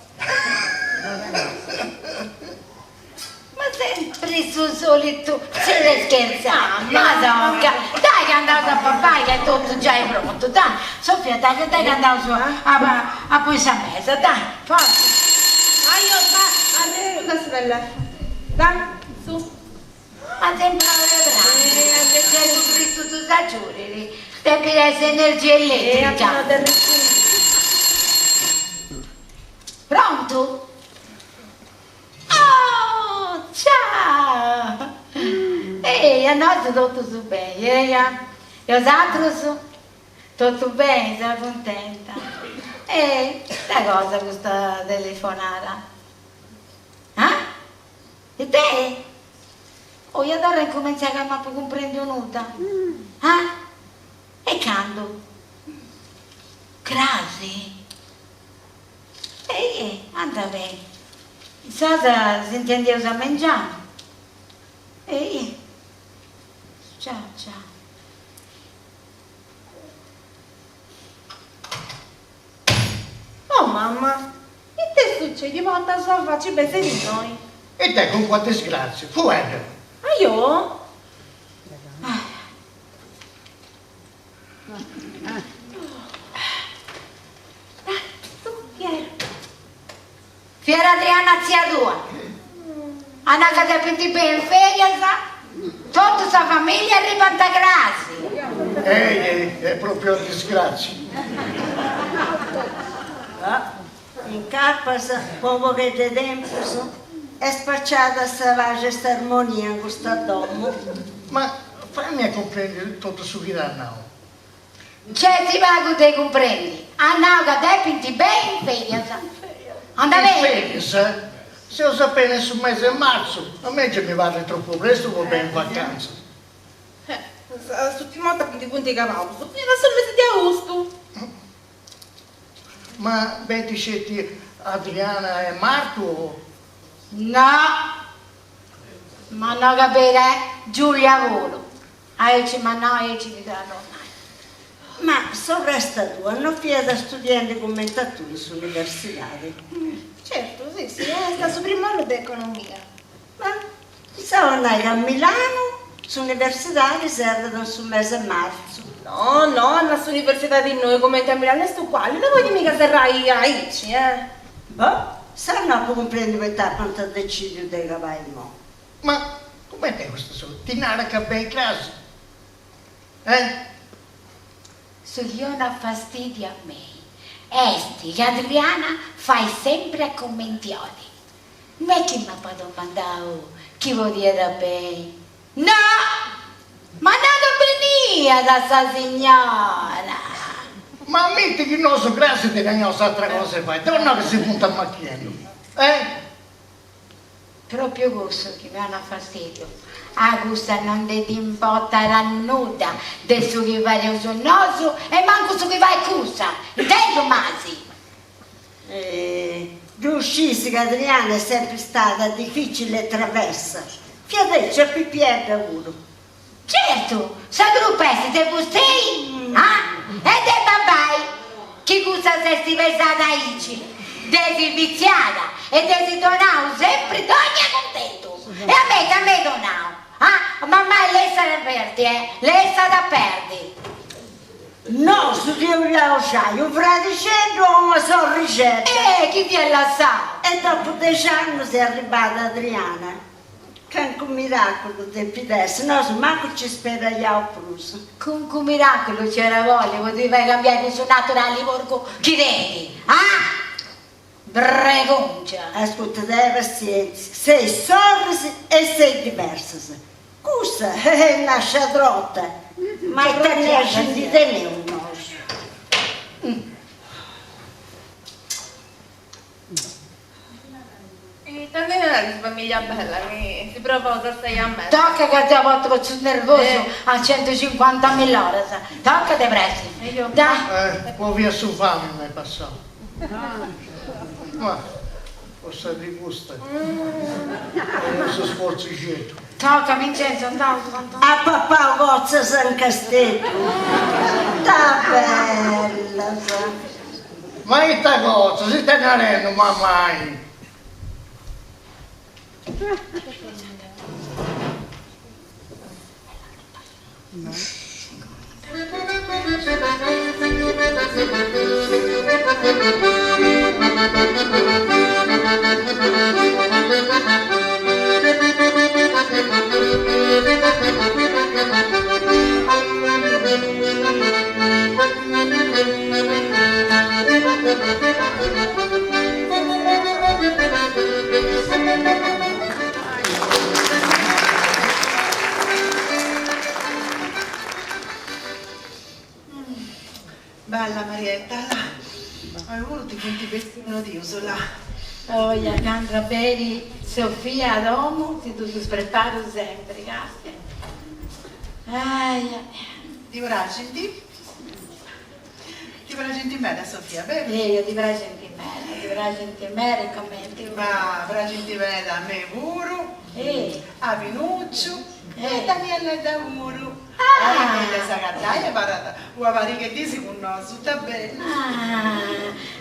sempre sul solito, se ne scherza, madonna, dai che andavo a papà che è tutto già è pronto, dai, Sofia dai che andavo su a questa mesa, dai, forza. Io va, adesso bella. Dai, su. Ma sempre le brave, sei su Cristo tu sai giurare, devi essere energia elettrica. Pronto? Oh, ciao! Ehi, a noi tutto su bene, e os altros? Tutto bene, sei contenta? Sta cosa questa telefonata? E te? Oh, io ora incomincio a chiamare per comprendere un'uta? E quando? Crasi? Anda bene. Sasa si intendeva a mangiare. Ciao, ciao. Oh mamma, e Che succede? Volta a sua faccia bene di noi. E te con quante disgrazie? Fuori. Ah, io? Fiera Adriana zia tua. Hanno capito bene in feria, sa? Tutta sa famiglia è ripantagrassi. È proprio una disgrazia. In carpas, poco che te tempo, è spacciata questa armonia in questo domo. Ma fammi comprendere tutto su chi danno. Certi vago te comprendi. Hanno capito bene in feria, sa? Andava bene. Se lo sapete sul mese di marzo, a me già mi vale troppo presto, va bene in vacanza. L'ultima volta che ti conti cavallo, era sul mese di agosto. Ma ben dicetti Adriana e Marco? No, ma non capire, Giulia volo. Ma no, ci diranno. Ma sorresta tua, non fia da studente commentatori sull'università. Certo, sì, sta su primo anno di economia. Ma stavo andando a Milano, sull'università serve sul mese di marzo. No, alla sua università di noi, come a Milano, sto qua, non voglio mica serrai a Ici, Boh, sanno a comprendere quanto decidio dei cavalli mo. Ma com'è te questo solo? Ti nara che bei classe? Se io non fastidio a me, esti, che Adriana fai sempre a commentioni. Non è che mi può domandare chi vuol dire bene. No! Ma non venia da sta signora! Ma ammetti che il nostro grazie ti cagnosa altra cosa fai, torna che si punta a macchiello. Proprio questo che mi hanno fastidio. Augusta non ti importa la nuda del suo che va sul naso e manco su che vai cusa. Intendo, Masi? Riuscissi che Adriana è sempre stata difficile e traversa. Fiate c'è più piede uno. Certo, se gruppessi te gustei, e te babai, che cosa sei pesata ici, desi viziata e desi donau sempre d'ogni contento, e a me donau, mamma lei sarà perdi, lei sarà perdi. No, su che io sai, un fratello o una sorricetta. Chi ti è lasciato? E dopo 10 anni si è arrivata Adriana. Che anche un miracolo del Pides, no, manco ci spera gli plus. Con un miracolo c'era voglia, potevi cambiare il suo naturale porco chi vedi, Bregoncia. Ascolta, dai pazienza, sei sorrisi e sei diversa. Questa è una sciadrotta, ma che te ne ha sentito ne un noce. Tante di famiglia bella che si proposa stai a me. Tocca che ti ha fatto così nervoso a 150.000 ore, sa. Tocca te presto. Dai. Può via su fame mi è passato. Ma, forse di gusto. Adesso sforzo scelto. Tocca Vincenzo, andiamo. A papà Gozza San Castello. Sta bella, sa. Ma che sta cosa? Si sta carendo, ma mai. Bella Marietta, là. Hai voluto che ti vestino di uso là. Oh, Andra bene, Sofia ad uomo, ti tu preparo sempre, grazie. Ti vorrà sentire? Ti vorrà sentire bene, Sofia, vero? Io ti vorrei sentire bene, commenti. Ma vorrà sentire bene a me pure, a Pinuccio e Daniela da Uru. Quella sagattaia parata, una varica di secondo, tutta bella.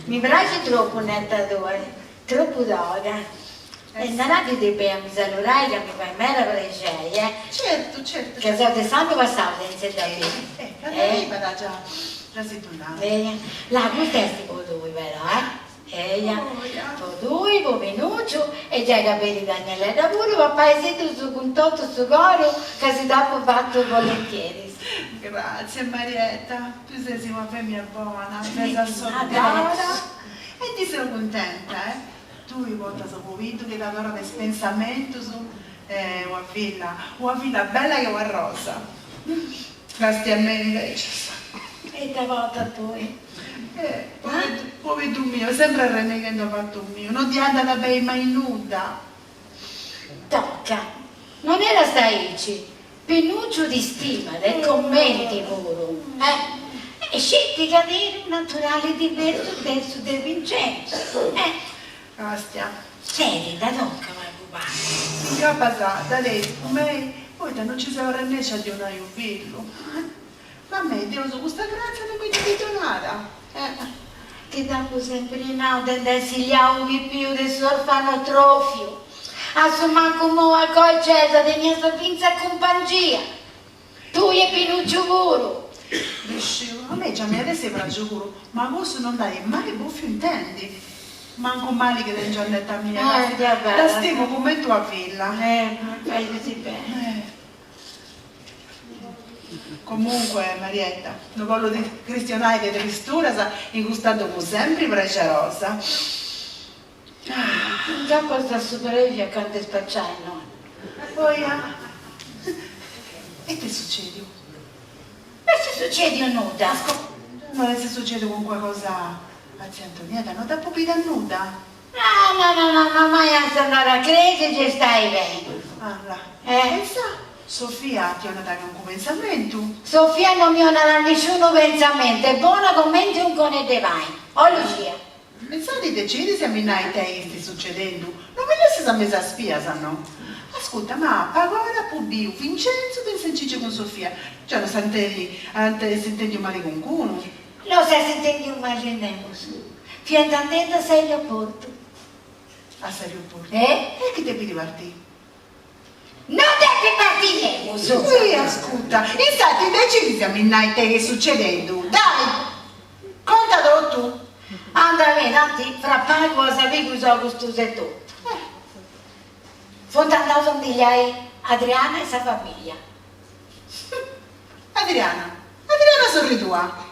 Mi piace troppo netta tua. troppo d'ora. E non avete per mi salutare che mi fai mera piacere, Certo, certo. Che siete sempre passati insieme a me. Arriva da già tornato. La questa è tipo lui però, tu, Pinuccio, e già i capelli Danieletta pure, papà è sito su contotto su coro che si dopo fatto volentieri. Grazie Marietta, tu sei una femmina buona, presa sott'ora e ti sono contenta, Tu hai volta saputo che da ora del pensamento su una villa bella che una rosa. Grazie a me invece. E da volta tu? Povero mio, sempre renegando fatto mio, non ti anda da bere mai nuda. Tocca, non era staici, Pinuccio di stima, del commenti pure, E scetti cadere naturale diverso verso De Vincenzo, Castia. Senti, da tocca, ma pupà. In passata, lei, come poi non ci siamo rennesci a Dio un figlio. Ma a me, Dio, su questa grazia non mi dico nada. Che dopo sempre in auto e si gli auguri più del suo orfanotrofio. Assumma come a coi Cesare di mia sapinza compagnia. Tu e Pinuccio puro. A me già mi adesso era giuro, ma questo non dai mai buffo intendi. Manco male che del giornata mia. La stimo come tua figlia. Fai così bene. Comunque, Marietta, non voglio di cristianare che devi stura, in gustato come sempre precerosa. Già posso superare a quante spacciai, no? Poi, e che succede? Ma se succede nuda? Ma se succede con qualcosa a zia Antonietta, non da popita nuda? No, mai a andare a credere che stai bene. Allora, pensa? Sofia ti ha dato un pensamento? Sofia non mi ha dato nessun pensamento, è buona come un cone de vai. O Lucia? Pensate, decidi se a me non stai succedendo. Non me ne sei messa a spia, no? Ascolta, ma ora può dire Vincenzo pensa in ciccio con Sofia. Cioè, lo sentendo male con qualcuno? Lo stai sentendo male, fiandandendo sei lo porto. A serio porto? E che devi ripartire? Non devi partire, Sì, ascolta, infatti decidi se a me che è succedendo. Dai, contalo tu. Andrà bene, tanti fra poco sapere cosa questo sei tutto. Fontana sondigliai Adriana e sua famiglia. Adriana sorri tua.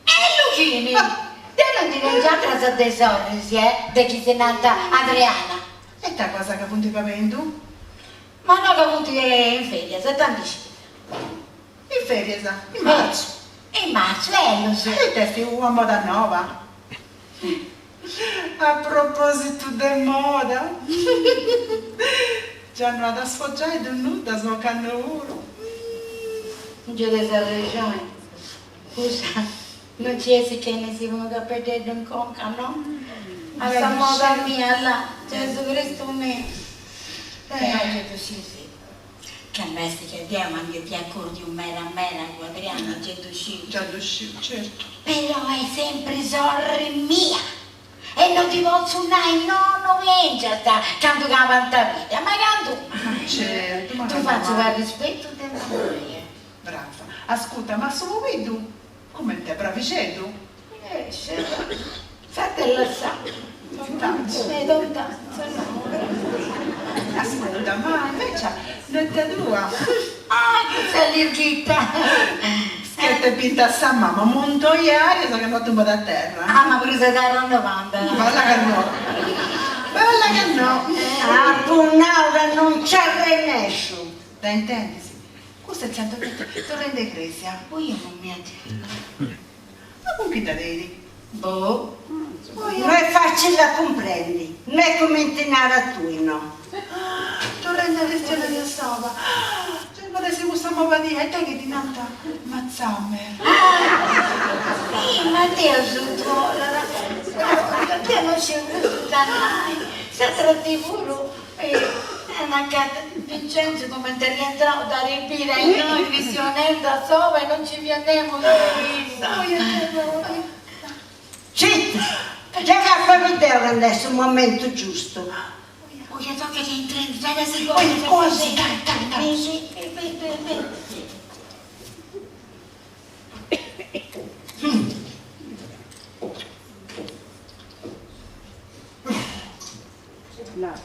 E Lucini, te non ti mangiate la dei sorrisi, di chi si è nata Adriana. E ta cosa che punti pavento? Ma no, che punti in ferie, se tanti in ferie, sa? In marzo. In marzo, lo so. E te sei una moda nuova. A proposito di moda, già non da sfoggiare di nuda, smoccando uno. Io di ragione. Scusa, non ci è che ne si muove per te un conca, no? Ma questa moda mia là, Gesù Cristo mio. Che tu sì. Che a me si chiediamo anche ti accordi un mera Adriana, già d'uscito, certo. Però è sempre sorre mia. E non ti posso dare, non venga sta, canto che avanti vita, ma canto. Certo, ma tu faccio per rispetto della moglie. Brava. Ascolta, ma solo vedo? Come te, bravicedo? Fatela sa. Dontanza, no. Ascolta, ma invece non te dua. Che sei l'irghita. Che te pinta a sa mamma, montoiare, so che è fatto un po' da terra. Ma pure se dai una domanda. Bella che no. Bella che no. A Punnauda non c'è remesso. Da intendi, sì. Questo è il centro che tu rende Grecia. Poi io non mi attendo. Ma con chi te devi? Boh. Non è facile da comprendi, non è come intenare a tu, no? Tu rende Grecia di Sova. Adesso possiamo vedere, e te che ti nata Mazzamme. Sì, ma Dio su tuo, te non si usa mai. Se tratti pure, è una carta Vincenzo come ti rientravo da riempire e noi visionando da sopra e non ci vieniamo da vista. Zitta! Già che fai video che adesso è il momento giusto. Oh, io so che ti intendo, dai da secondo. Poi così, dai.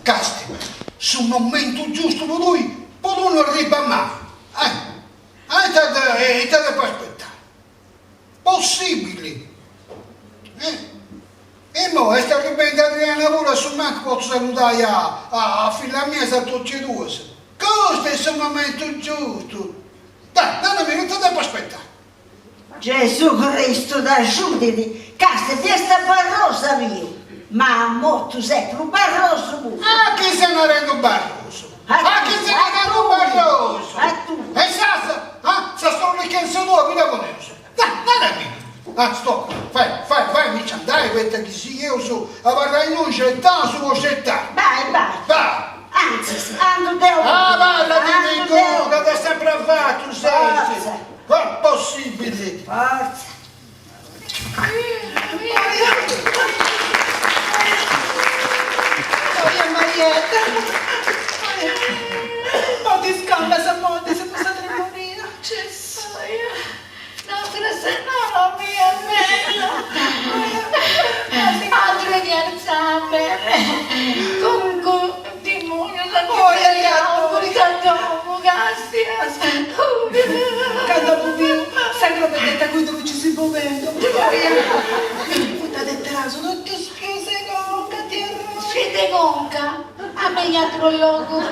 Caspita, sul momento giusto lui, poi non arriva mai. E te devo aspettare. Possibile. E mo, sta arrivando Adriana pure, su manco posso salutare a figlia mia, sta tutti e due. Questo è il momento giusto. Dai, un minuto, devo aspettare. Gesù Cristo, dai, aiutati. Casta, fiesta barrosa mio. Ma mo tu sei più barroso tu. Ah, chi se ne rende barroso? Chi se ne rende barroso? E sa sto ricchezza tua, qui da conosco. Dai, non è mio. Stop, vai, mi ci andai, questa che sì, io so, a parlare in un cettà, su un cettà. Vai. Anzi, ando devo. Parla di dico, che ti sempre a fare, tu sei. È possibile. Forza. Marietta, ma ti scambia se morte se possa morire. Gesù. Nostra Signora mia bella, altro di Alzheimer, con demonio la Quando buio, sempre vedete quello che ci si può vedere. Putate terraso, non ti spese conca, terra. Siete conca? A me gli altro loco.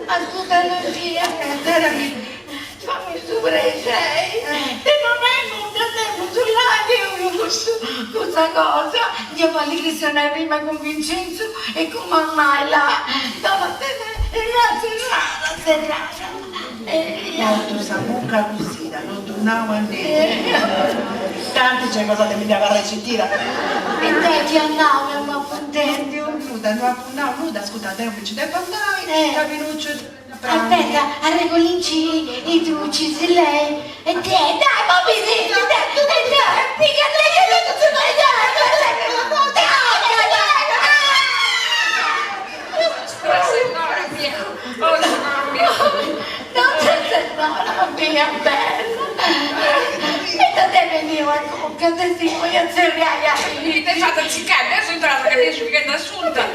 Ascolta non via. Fammi su sei. E non è molto tempo sull'aria questa cosa. Io parli cristiana prima con Vincenzo e con mamma là. Dove la serrata. No, tu sei mucca così, non tornavo a niente. Tanti c'è cosa che mi deve recitare. E te ti andavi a contenti? Nuda, scusate, non ci devo andare. Capinuccio. Aspetta, a regolinci i trucci se lei. E te, dai, ma mi senti, dai, mica lei che non si può Signora mia, oh signora mia. Non c'è signora mia bella. E da te veniva che te si vuoi azzerriare. Ti sei fatta ziccare, adesso è entrata che riesci che è assunta.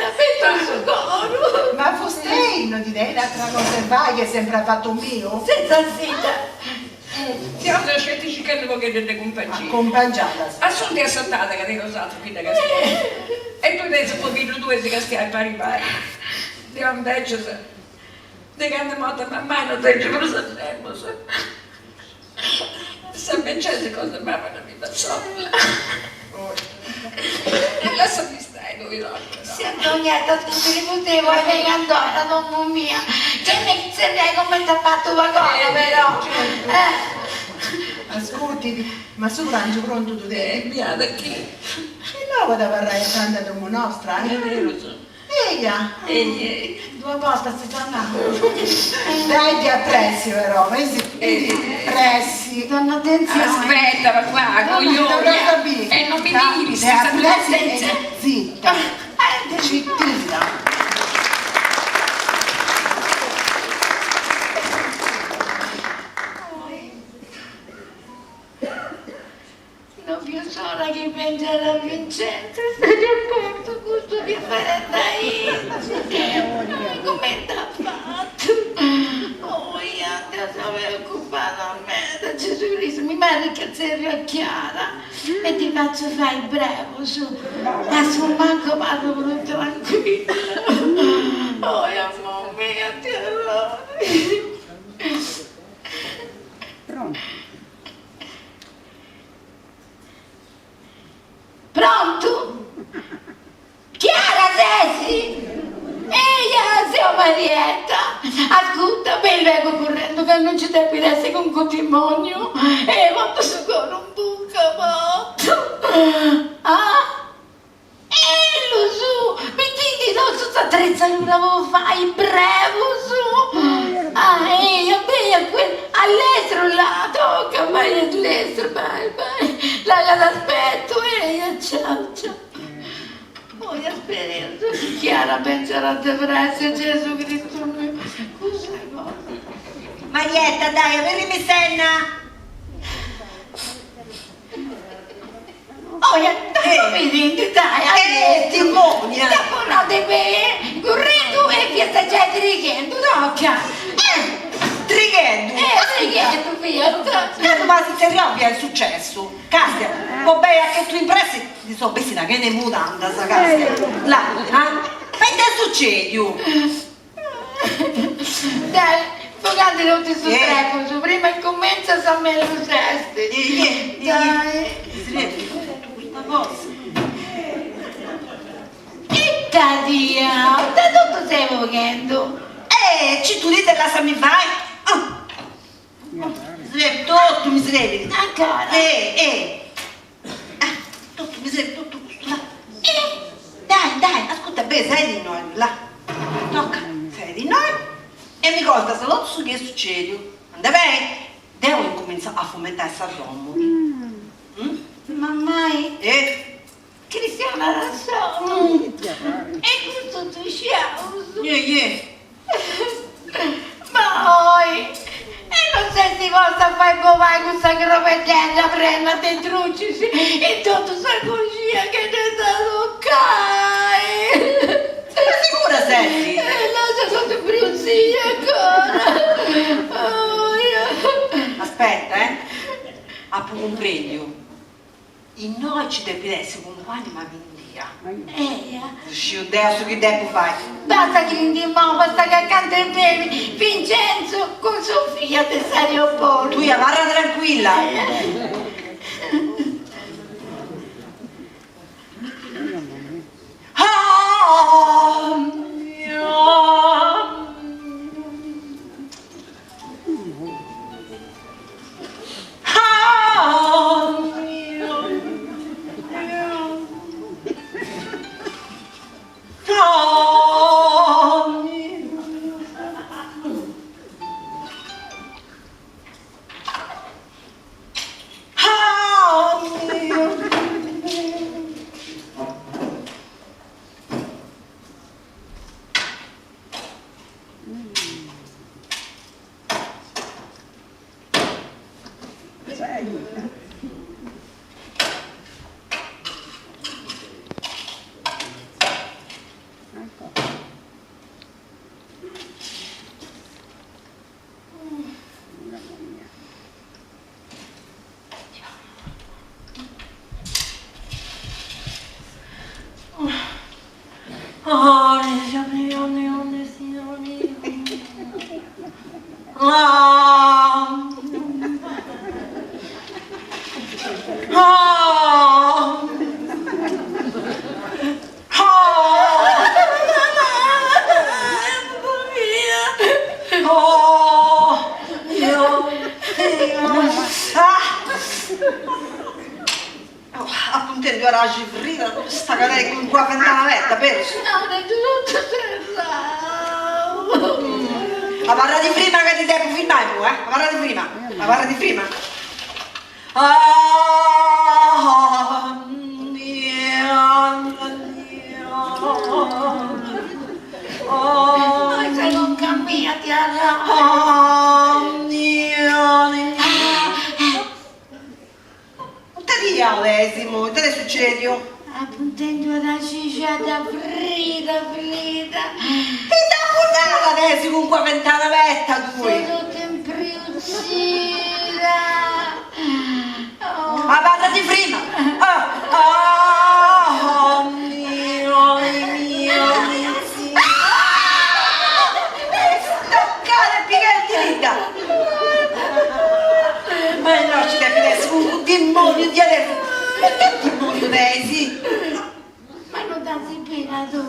Ma foste non direi l'altra cosa vai che sempre ha fatto mio? Senza sita. Siamo scettici che devo che delle compagnie. Accompagnata. Assunti e saltata che dei cos'altro qui da Castiano. E tu adesso poi vedo due di Castiano pari pari. Andiamo invece se. Di che andiamo a mamma non ti giuro per sempre. Se Vincenzo cosa mi aveva vita sola. E lasciami stare dove no. Si è annoiata tutti i potevo e lei andò, mamma mia. Che ne serve come ti ha fatto la cosa però. Ascolti, ma su Francio pronto tu devi? Via da chi? E no, vado a parlare tanta domo nostra, È vero, so. Eia! Due volte si tornava. Dai ti apprezzi però, vedi? Pressi. Donna attenzione. Aspetta, ma qua, coglione. E non mi digli, Ti senza apprezzi, zitta. Cittina. Non più sola che piangere a Vincenzo, stai accorto questo differente come t'ha fatto? Oh, io adesso avevo occupato a me, da Gesù Cristo, mi manda che serio Chiara e ti faccio fare il brevo su, ma su manco vado più tranquilla. Oh, amore mio, ti adoro. Pronto? Pronto? Chiara Sesi? Ehi, zia Marietta! Ascolta, me vengo correndo che non ci devi essere con cotimonio e quando si con un buco ah? Lo su! Mi dici non so attrezza che devo fare il brevo su! Ah, all'estero là, tocca, vai all'estero, vai. la aspetto, ciao, ciao. Poi aspetta, Chiara penserà a te presto, Gesù Cristo mio. Cos'è cosa? Marietta, dai, avermi senna. Oh, dai, ti muovi. Dopo no, deve correndo e festeggiare richiendo, tocca. Trighendo. Trighendo, via. Ma si arrabbia è successo. Castia, vabbè, che tu impressi ti so vestita che ne mutanda, sa Castia. Là, ma che succede? Dai, focate tutti su tre, su prima il commento sa me lo sesti. Dai. E Tadia, da dove stai muovendo? Ci tu dite la mi vai? Tutto mi srevi. Ancora? Tutto mi srevi, tutto questo là. Dai, ascolta, beh, sei di noi, là. Tocca, sei di noi. E mi conta, se non so che succede. Anda bene? Devo incominciare a fomentare il salommo. Ma mai? Cristiana la so. E questo tu sciauso. Ma oi, e non sei si cosa fai vai con questa grovetella, prenda te trucci e tutto sa così che te da toccare. Sei sicura, Senti? No, sono bruzzini ancora. Aspetta, apro un premio. In noi ci devi essere compagni ma vindia. Sciu adesso che devo fare? Basta che l'indiamo, basta che accanto ai bevi. Vincenzo con Sofia te stai opposto. Tu parla tranquilla. Appuntendo ora cifrita, sta cadere con qua ventana vetta, penso. No, è tutto serrato. Ma parla di prima che ti devo filmare tu, Ma parla di prima, Ma se non cammina ti Desimo, te ne succede? Appuntendo la cicciata fritta. Ti da puntata adesso con qua ventana vetta tu. Sei tutta impriuzzita. Ma parla di prima. Stoccare piegare di ma no, ci deve essere un demonio di adesso. Perché demonio Daisy? Ma non darsi pena tu.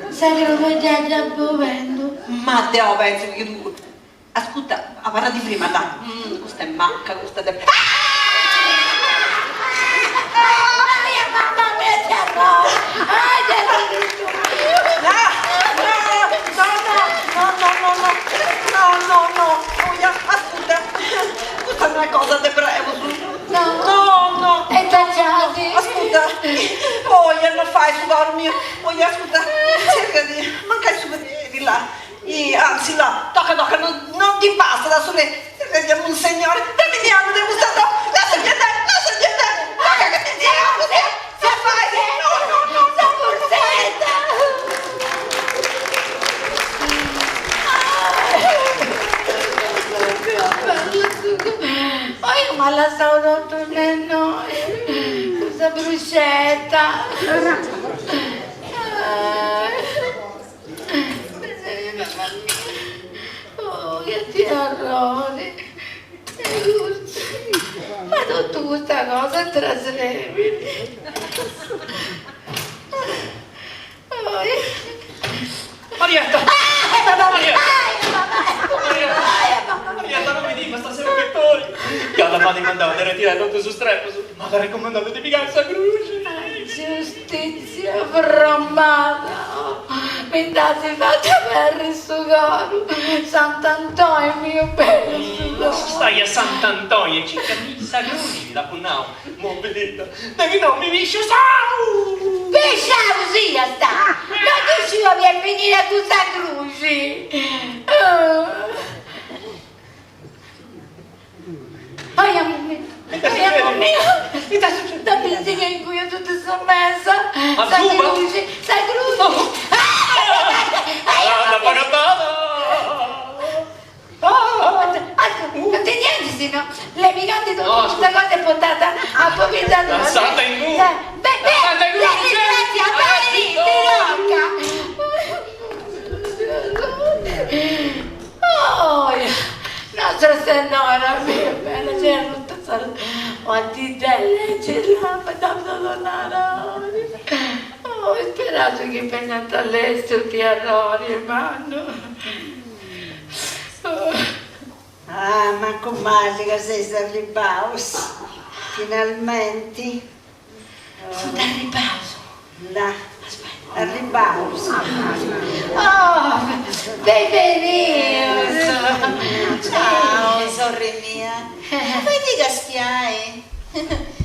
Sai che lo vedi già bovendo. Ma te lo penso che tu. Ascolta, a parla di prima, dai. Questa è macca, questa è. Mamma mia, ti arrovo. No, ascolta, questa è una cosa te prego. No, Anzi là, tocca, non ti basta da sole, vediamo un signore, terminiamo degustato, lascia andare, tocca che ti diamo, se fai, no, Io mi ha lasciato tutto noi, questa bruschetta. Oh, che terrore! Ma tutta questa cosa è trasremine. Marietta! Marietta, non mi dica, stasera che torni! Che alla madre mandava da ritirare tutto su streppo, ma la raccomandava di piegare sta croce! Giustizia brommata, mi date fatta per il suo caro, Sant'Antonio mio bello. Stai a Sant'Antonio e ci capisci a croce da punnao, mo vedete, devi non mi viscio sau! Pescia così sta, non riuscivo a venire a questa croce. Da pensiero in cui io tutta sono messa, sai croce. La pagatata! Non ti niente, se no, le picanti tutte queste cose portate a poverizzare. Danzata in nu! Nostra Signora mia bella, c'è tutta quanti delle ce l'ha fatto donare. Ho sperato che pensato all'estero ti errori, hermano. Ah, ma com'è che sei arrivato? Finalmente. Sono da riposo. Là, aspetta, arrivato. Oh, benvenuto. Ciao, sorella mia. Vedi che stiai?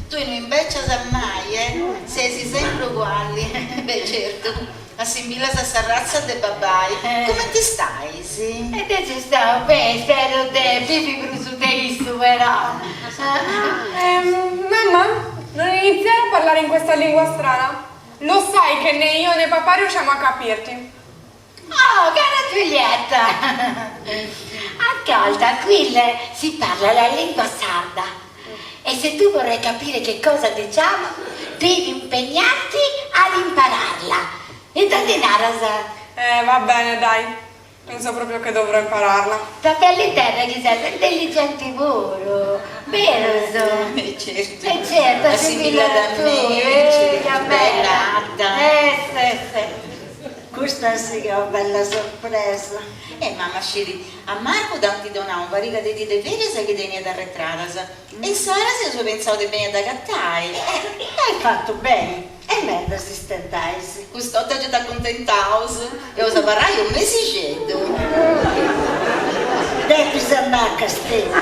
Tu non invecchias mai, Sei sempre uguali. Beh, certo. Assimila questa razza di babai. Come ti stai, sì? E te ci stavo bene, spero te, vivi cruzo te superato. Mamma, non iniziare a parlare in questa lingua strana. Lo sai che né io né papà riusciamo a capirti. Oh, cara Giulietta! Ascolta, qui si parla la lingua sarda. E se tu vorrai capire che cosa diciamo, devi impegnarti ad impararla. E da denaro, Va bene, dai. Penso proprio che dovrò impararla. Fratelli terra che sei intelligente puro, vero? Certo. Certo, assimila da me, che bella. Sì. Questa sì che è una bella sorpresa. Mamma Sciri, a Marco ti dona un varica di dite vere che vieni ad arretrare. E Sara se pensato di bene ad agattare. Hai fatto bene. E merda si stentai. Quest'oggi già ti accontentaus. E os avrai un mesicetto. Devi andare a Castello.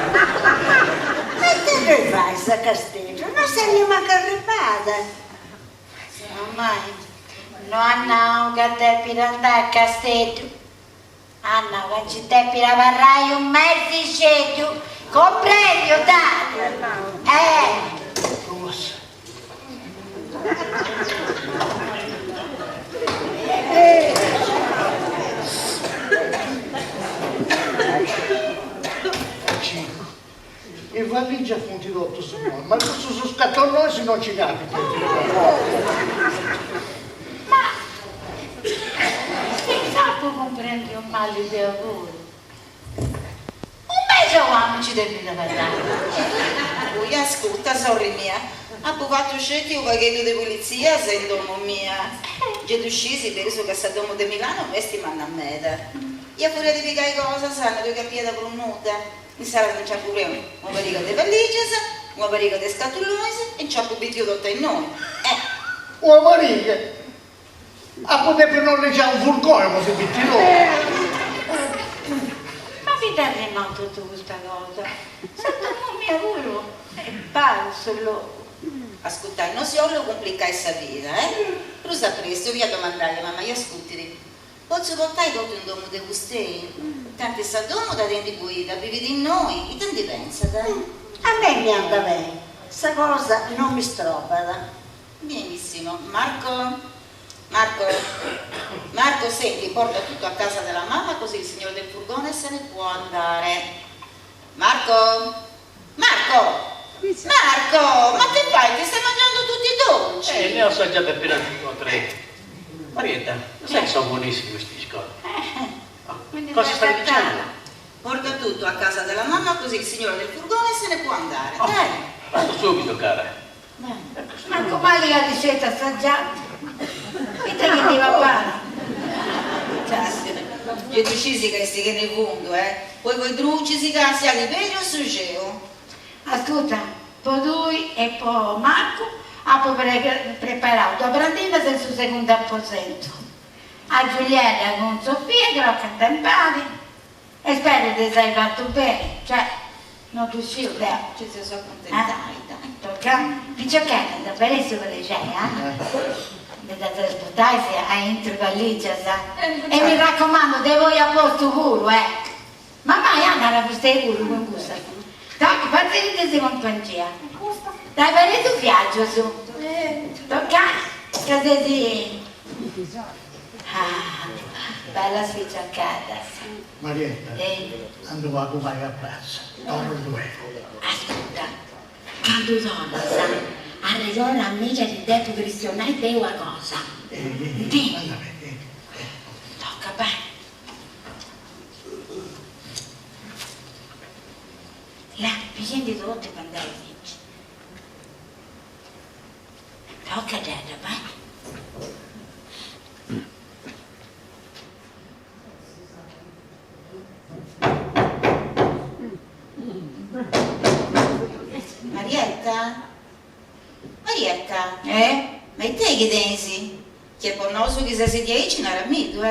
E te che fai a Castello? Non sei manca arrivata. Ormai. No, che devi andare a Castello. Anna, che ci devi varrai un mesicetto. Comprendi, dai. E valigia punti d'otto su noi, ma questo su scatollosi non ci capita. Ma pensavo comprendi un male di lavoro. Un mese uomo ci devi parlare. Lui ascolta, sorella mia. Ha provato scegliere un vaghetto di polizia se domo mia. Già uscisi penso che se domo di Milano questi manna a meta. Io pure di piegare cosa sanno due capire da pronnuta. In sala non c'è pure una varica di valigie, una varica di scatolose e c'è un bitio tutto in noi. Una varica? A poter non leggere un furgone come si bitti noi. Ma mi dà remoto tutta questa cosa? Sotto mio lavoro è pazzo loro. Ascoltai, non si vuole complicare questa vita, Però sa presto, io a domandare, mamma, io ascolti. Posso portare tutto in domo di vostri? Tanti sta domo da denti guida, vivi di noi, e tanti pensa, dai. A me mi anda bene, sta cosa non mi stroppada. Benissimo. Marco, senti, porta tutto a casa della mamma così il signore del furgone se ne può andare. Marco, ma che fai? Ti stai mangiando tutti i dolci? Ne ho assaggiate appena 3. Marietta, sai che sono buonissimi questi biscotti? Cosa stai dicendo? Porta tutto a casa della mamma così il signore del furgone se ne può andare. Dai. Vado subito, cara. Ma come le ha ricetta assaggiata? E te che ti va bene? Io decisi che stai che ne vundo, poi voi druci si casi a livello suggeo. Ascolta, poi lui e poi Marco hanno preparato la brandina del suo secondo apposento. A Giulietta con Sofia che l'ho contemplati e spero che ti sei fatto bene, cioè non ti uscì bene. Ci si sono accontentati. Tocca, picciocchetta, da benissimo che c'è, mi date aspettare se hai entro valigia, sa? E mi raccomando, te voi a posto pure, Ma mai andare a queste pure con gusto. Tocca, partite di compagnia. Dai, per tu viaggio su. Tocca, che sei bella spicciocchetta. Marietta, andavo a fare a pranzo, non lo Ascolta, quando sono, sa, a ragione amica di detto cristiano e te una cosa. Tocca bene. Là, prendi tutti quando hai vinci. Tocca dentro, bene. Marietta? Ma e te che pensi? Che per noi che se si dice non era mito,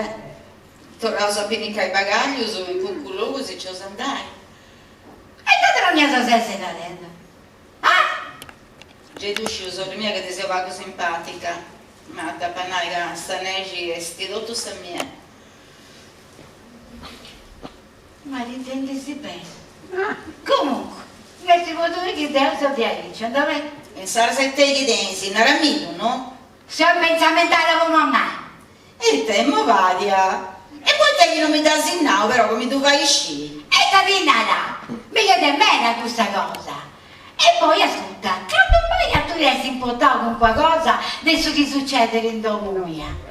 Tornavo a pinicare i bagagli, sono in cuculosi, ci oso andare. E te non mi hai se da dentro? Già tu scusa, mia che ti sei vago simpatica. Ma da pannare che sta neggi e sti tutto sta mia. Ma intendersi bene. Comunque, questi votori che devo sapere, dove? Pensare se te che pensi, non era mito, no? Se ho pensamentato con mamma. E te, ma vadia. E poi te che non mi dà signale, però come tu fai sci? E capinata, mica di bene questa cosa. E poi ascolta, quando mai tu resti importato con qualcosa adesso che succede in domuia?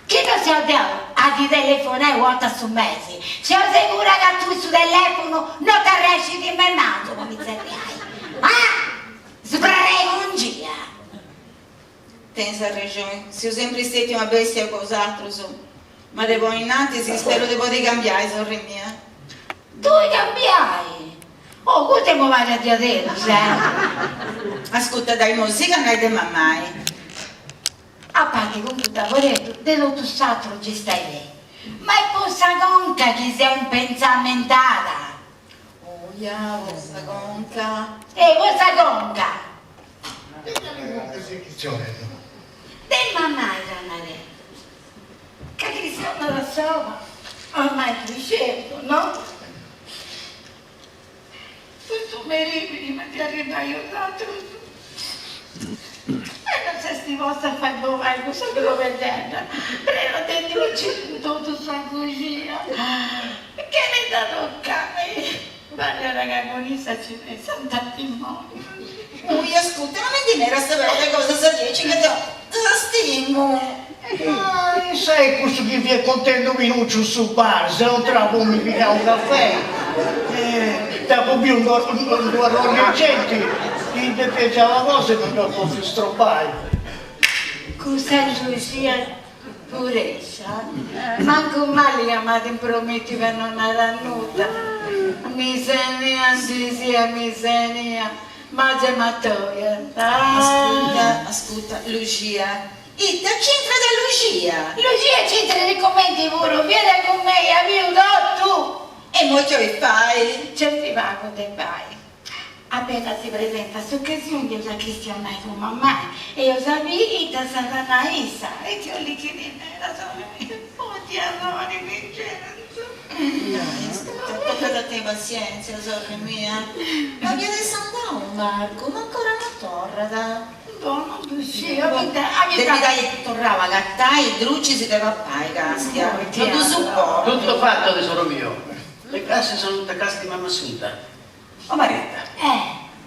Che non si detto a ti telefonare una volta su mesi. Sei sicura che tu sul telefono non ti riesci di mennato come mi servirai? Sbrarei un giro. Pensa ragione, siamo sempre stati una bestia o cos'altro su. Ma devo innanzi si spero di poter cambiare, sorella mia. Tu cambiai? Oh, questo mi vai a dire, Ascolta, dai, musica non hai di mammai. A parte con tutto lavoretto, dello tu satro ci stai lì. Ma è possa conca che sei un pensamentata. Oh, ja, vostra conca. Questa conca. Del mamma Giannare. Che Cristiano da sopra. Ormai crescendo, no? Tu meriti, ma ti arrivai un altro. E non sei sti vostri a fare dove questo che lo vedete. Prima te ti uccidi tutto sta cucina. Che ne da toccare? Guarda che agonista ci pensa tanti modi. Ascolta, non mi dire questa bella cosa se dici che ti stingo. Sai questo che vi è contento minuccio su bar, se non trovo mi pigliare un caffè. Dopo più due orgaggetti, chi ti piaceva cosa non dopo più stroppare. Cosa Lucia purezza? Manco male chiamate in prometti per non era nuda. Miseria, sia miseria, ma c'è mattoia. Ascolta, Lucia. Itta, c'entra da Lucia. Lucia c'entra nei commenti pure, vieni con me, aiuto tu. E mo che fai? C'è si va con te fai. Appena si presenta su occasione io già cristiana con mamma e io sapevo che Satana Isa e io lì che ne era solo errori, Vincenzo. Tocca da te pazienza, sorella mia. Ma viene Sant'Ao, Marco, ma ancora una torrata. Non riuscivo. Devi dare torrava, gattai, drucci si deve appai, castia. Non tu supporto. Tutto fatto, tesoro mio. Le casse sono tutte casse di mamma Assunta. Oh Marietta,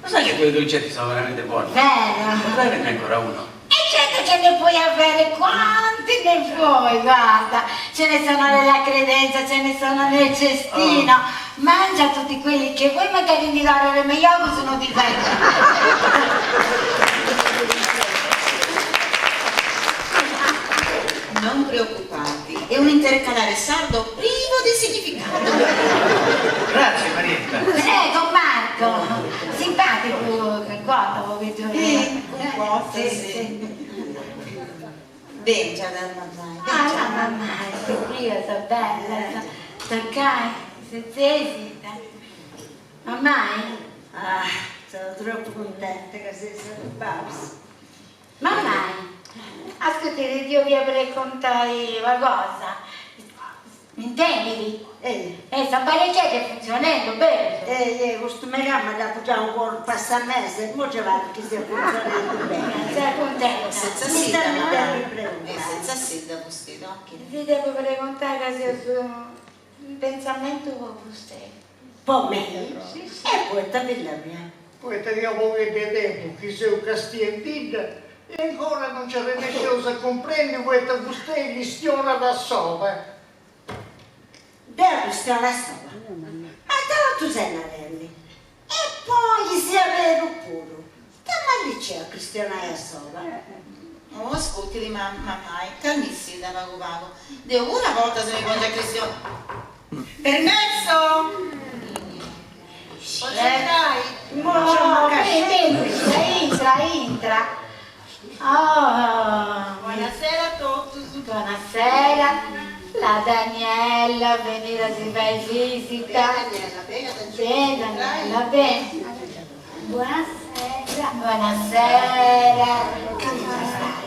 lo sai che quei dolcetti sono veramente buoni? Vero. Potrai averne ancora uno? E certo che ne puoi avere quanti ne vuoi, guarda. Ce ne sono nella credenza, ce ne sono nel cestino. Mangia tutti quelli che vuoi, magari di loro le mie sono di te. Non preoccuparti, è un intercalare sardo privo di significato. Grazie Marietta. Prego Marco, simpatico che cosa vuoi dire? Sì. Benja da mamma. Ah, mamma, che io sono bella, toccai, se zesita. Mamma? Ah, sono troppo contenta che sei salvato. Mamma? Ascolta, io vi avrei contato una cosa. Intendi? Sta parecchia funzionando bene. Questo programma da già un po' passa mese, mo ci va che stia funzionando bene. Sei contenta? Senza Mi sida, sta no? preoccupando. Senza sida, questi occhi. Vi devo raccontare che un pensamento con voi. Po' meglio? Sì. E poi sta villa mia. Poi teniamo vedere tempo che sei un castientino e ancora non ci rimesso a comprendere questa gustelli stiona da sopra. Devo stare a sola. Ma tu sei Narelli. E poi si aveva pure. Stiamo lì c'è a cristianare a sola. Oh, ascolti di mamma, calmissi da vago. Devo una volta se mi conta Cristiano. Permesso! Entra. Oh. Buonasera a tutti. Buonasera. La Daniela, venire si fa in visita. Bene, Daniela, bene. Buonasera. Buonasera.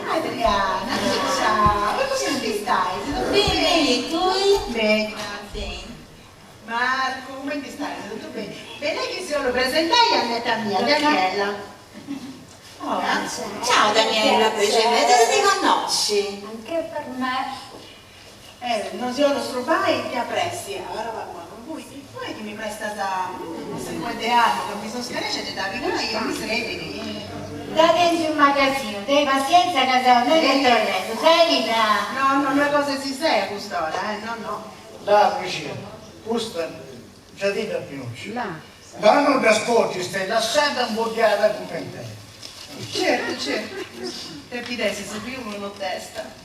Adriana, ciao. E come stai? Bene, tu? Bene, grazie. Marco, come ti stai? Tutto bene? Bene che se lo presentai a netta mia, Daniela. Oh, ciao Daniela, piacere, ti conosci? Anche per me. Non si lo strubai ti apprezzi. Allora va con voi. Poi che mi presta da 50 anni, che mi sono scarecciata da vino, io mi servi. Da dentro un magazzino, dai pazienza che siamo noi che tornando, sai da... No, non è cosa si sei a quest'ora, no. Da vicino, questa già dita Pinuccio. Vanno da sporchi, stai lasciata imbocchiata con pentello. Certo. Per pidessi se più uno testa.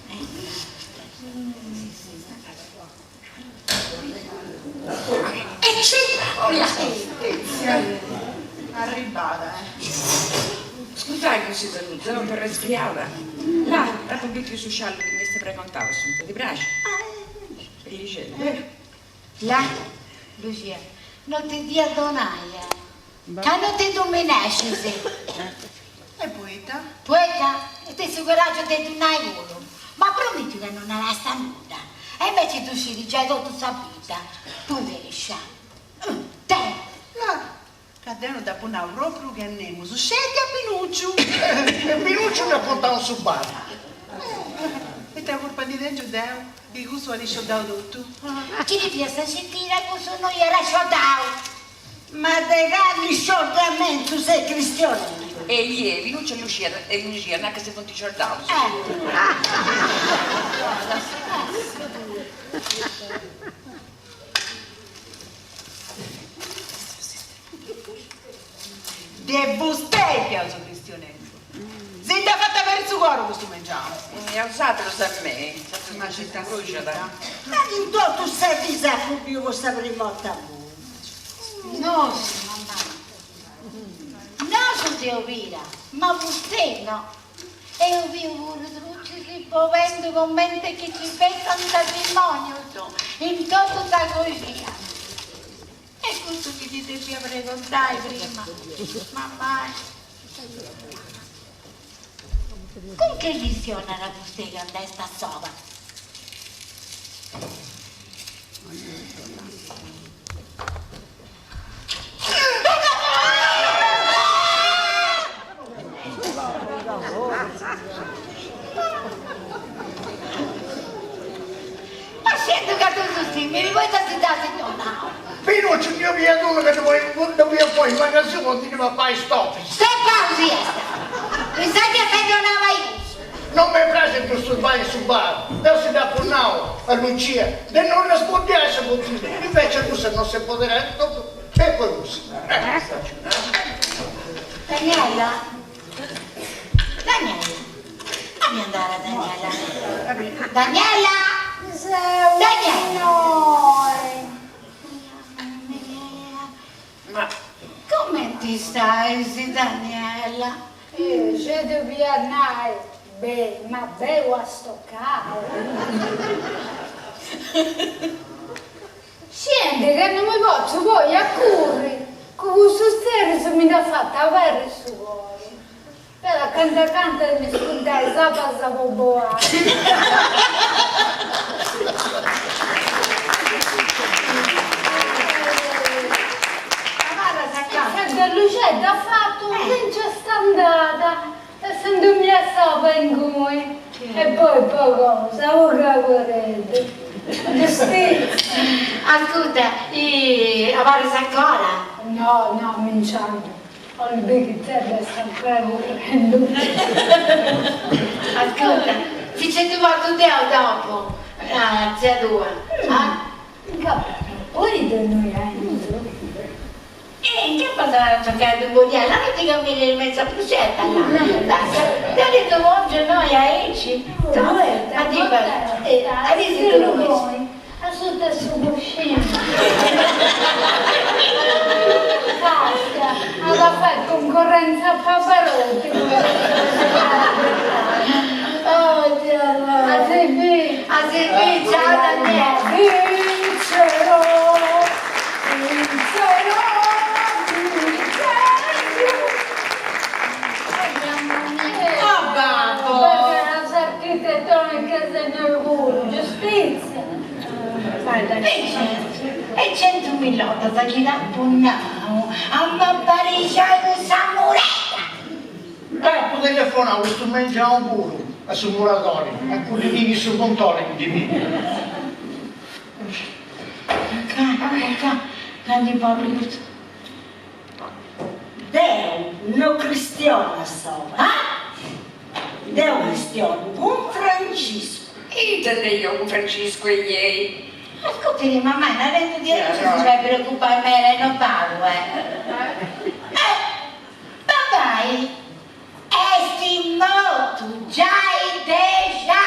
E Arrivata, Scusate che si saluta, non per resfriata. Là, proprio più sociale che mi stai precontando, ti piace? Felice. là, Lucia, non ti dia donaia, che non ti dominasci se. E poeta? Poeta, e ti sicuraggio di donai uno, ma prometti che non la sta nuda. E invece tu ci dici tutta questa vita, poveriscia. Te. Là. Cadendo da buona proprio che andiamo su scetti a Pinuccio. E Pinuccio ne ha portato su bar. E te colpa di te giudeo, di cui sono riscioldato tutto. Chi ti piace sentire che sono io era scioldato? Ma dei galli sciolgamento sei cristiano. E ieri non c'è Lucia, anche se non ti ricordavo. De bustecchia sono cristianello. Se ti ha fatta per il suo cuore questo mangiamo. E alzatelo da me, ma c'è sta croce da... Ma in tutto sei disappunto io questa prima volta. No, mamma. No, su Dio vira, ma vostè no. E io vi auguro tutti che povendo commenti che ci pensano un matrimonio in tutta questa così. E questo che ti devi preguntare prima, mamma. Con che visione la vostra andai sta sopra? sento che tu sostieni, mi vuoi dare no? Fino c'è il mio viaduto che dobbiamo poi in magazzino continuiamo a fare stoffi. Stai pausi esta! Mi sa che perdonava io! Non mi piace disturbare su bar, adesso da Punao a Lucia, e non rispondi a questa bottiglia, invece tu se non si potrà, e poi così. Daniela? Daniela? Fammi andare, Daniela. Daniela? Daniela? Ma come ti stai, Daniela? Je deviens andare, beh, ma bevo a stoccare. Senti che non mi posso poi a correre, con questo sterzo mi dà fatta avere su voi. Per canta mi scondai, sapassa boboa. Lucetta ha fatto un vince standata e se non mi stava in cui e poi cosa, ora volete ascolta, a fare ancora? No, minciando ho il bicchiere sempre correndo. Ascolta, ti c'è tu fatto un deo dopo zia tua poi da noi che cosa giocare un bugliare? Non ti capire in mezzo a procetta là. Ti ho detto oggi noi a Eci. Ma dico, hai visto lui? A sotto su cuscino. Basta, alla fare concorrenza a Pavarotti. Oh Dio, a Sebi, ciao Daniela. Vincerò. Giustizia. E 100.000 da chi la punnao a mapparigiare samuretta. Dai, potete telefonare questo mangiare un puro a sul muratore, a quelli vivi sul montore di me. Cani parli. Deo, no cristiano solo, Deo cristiano, un Francisco. intende io con Francesco e ieri. Ascolti, mamma, non è di dire che non si deve preoccupare me, non pago, Papai, esti molto già déjà.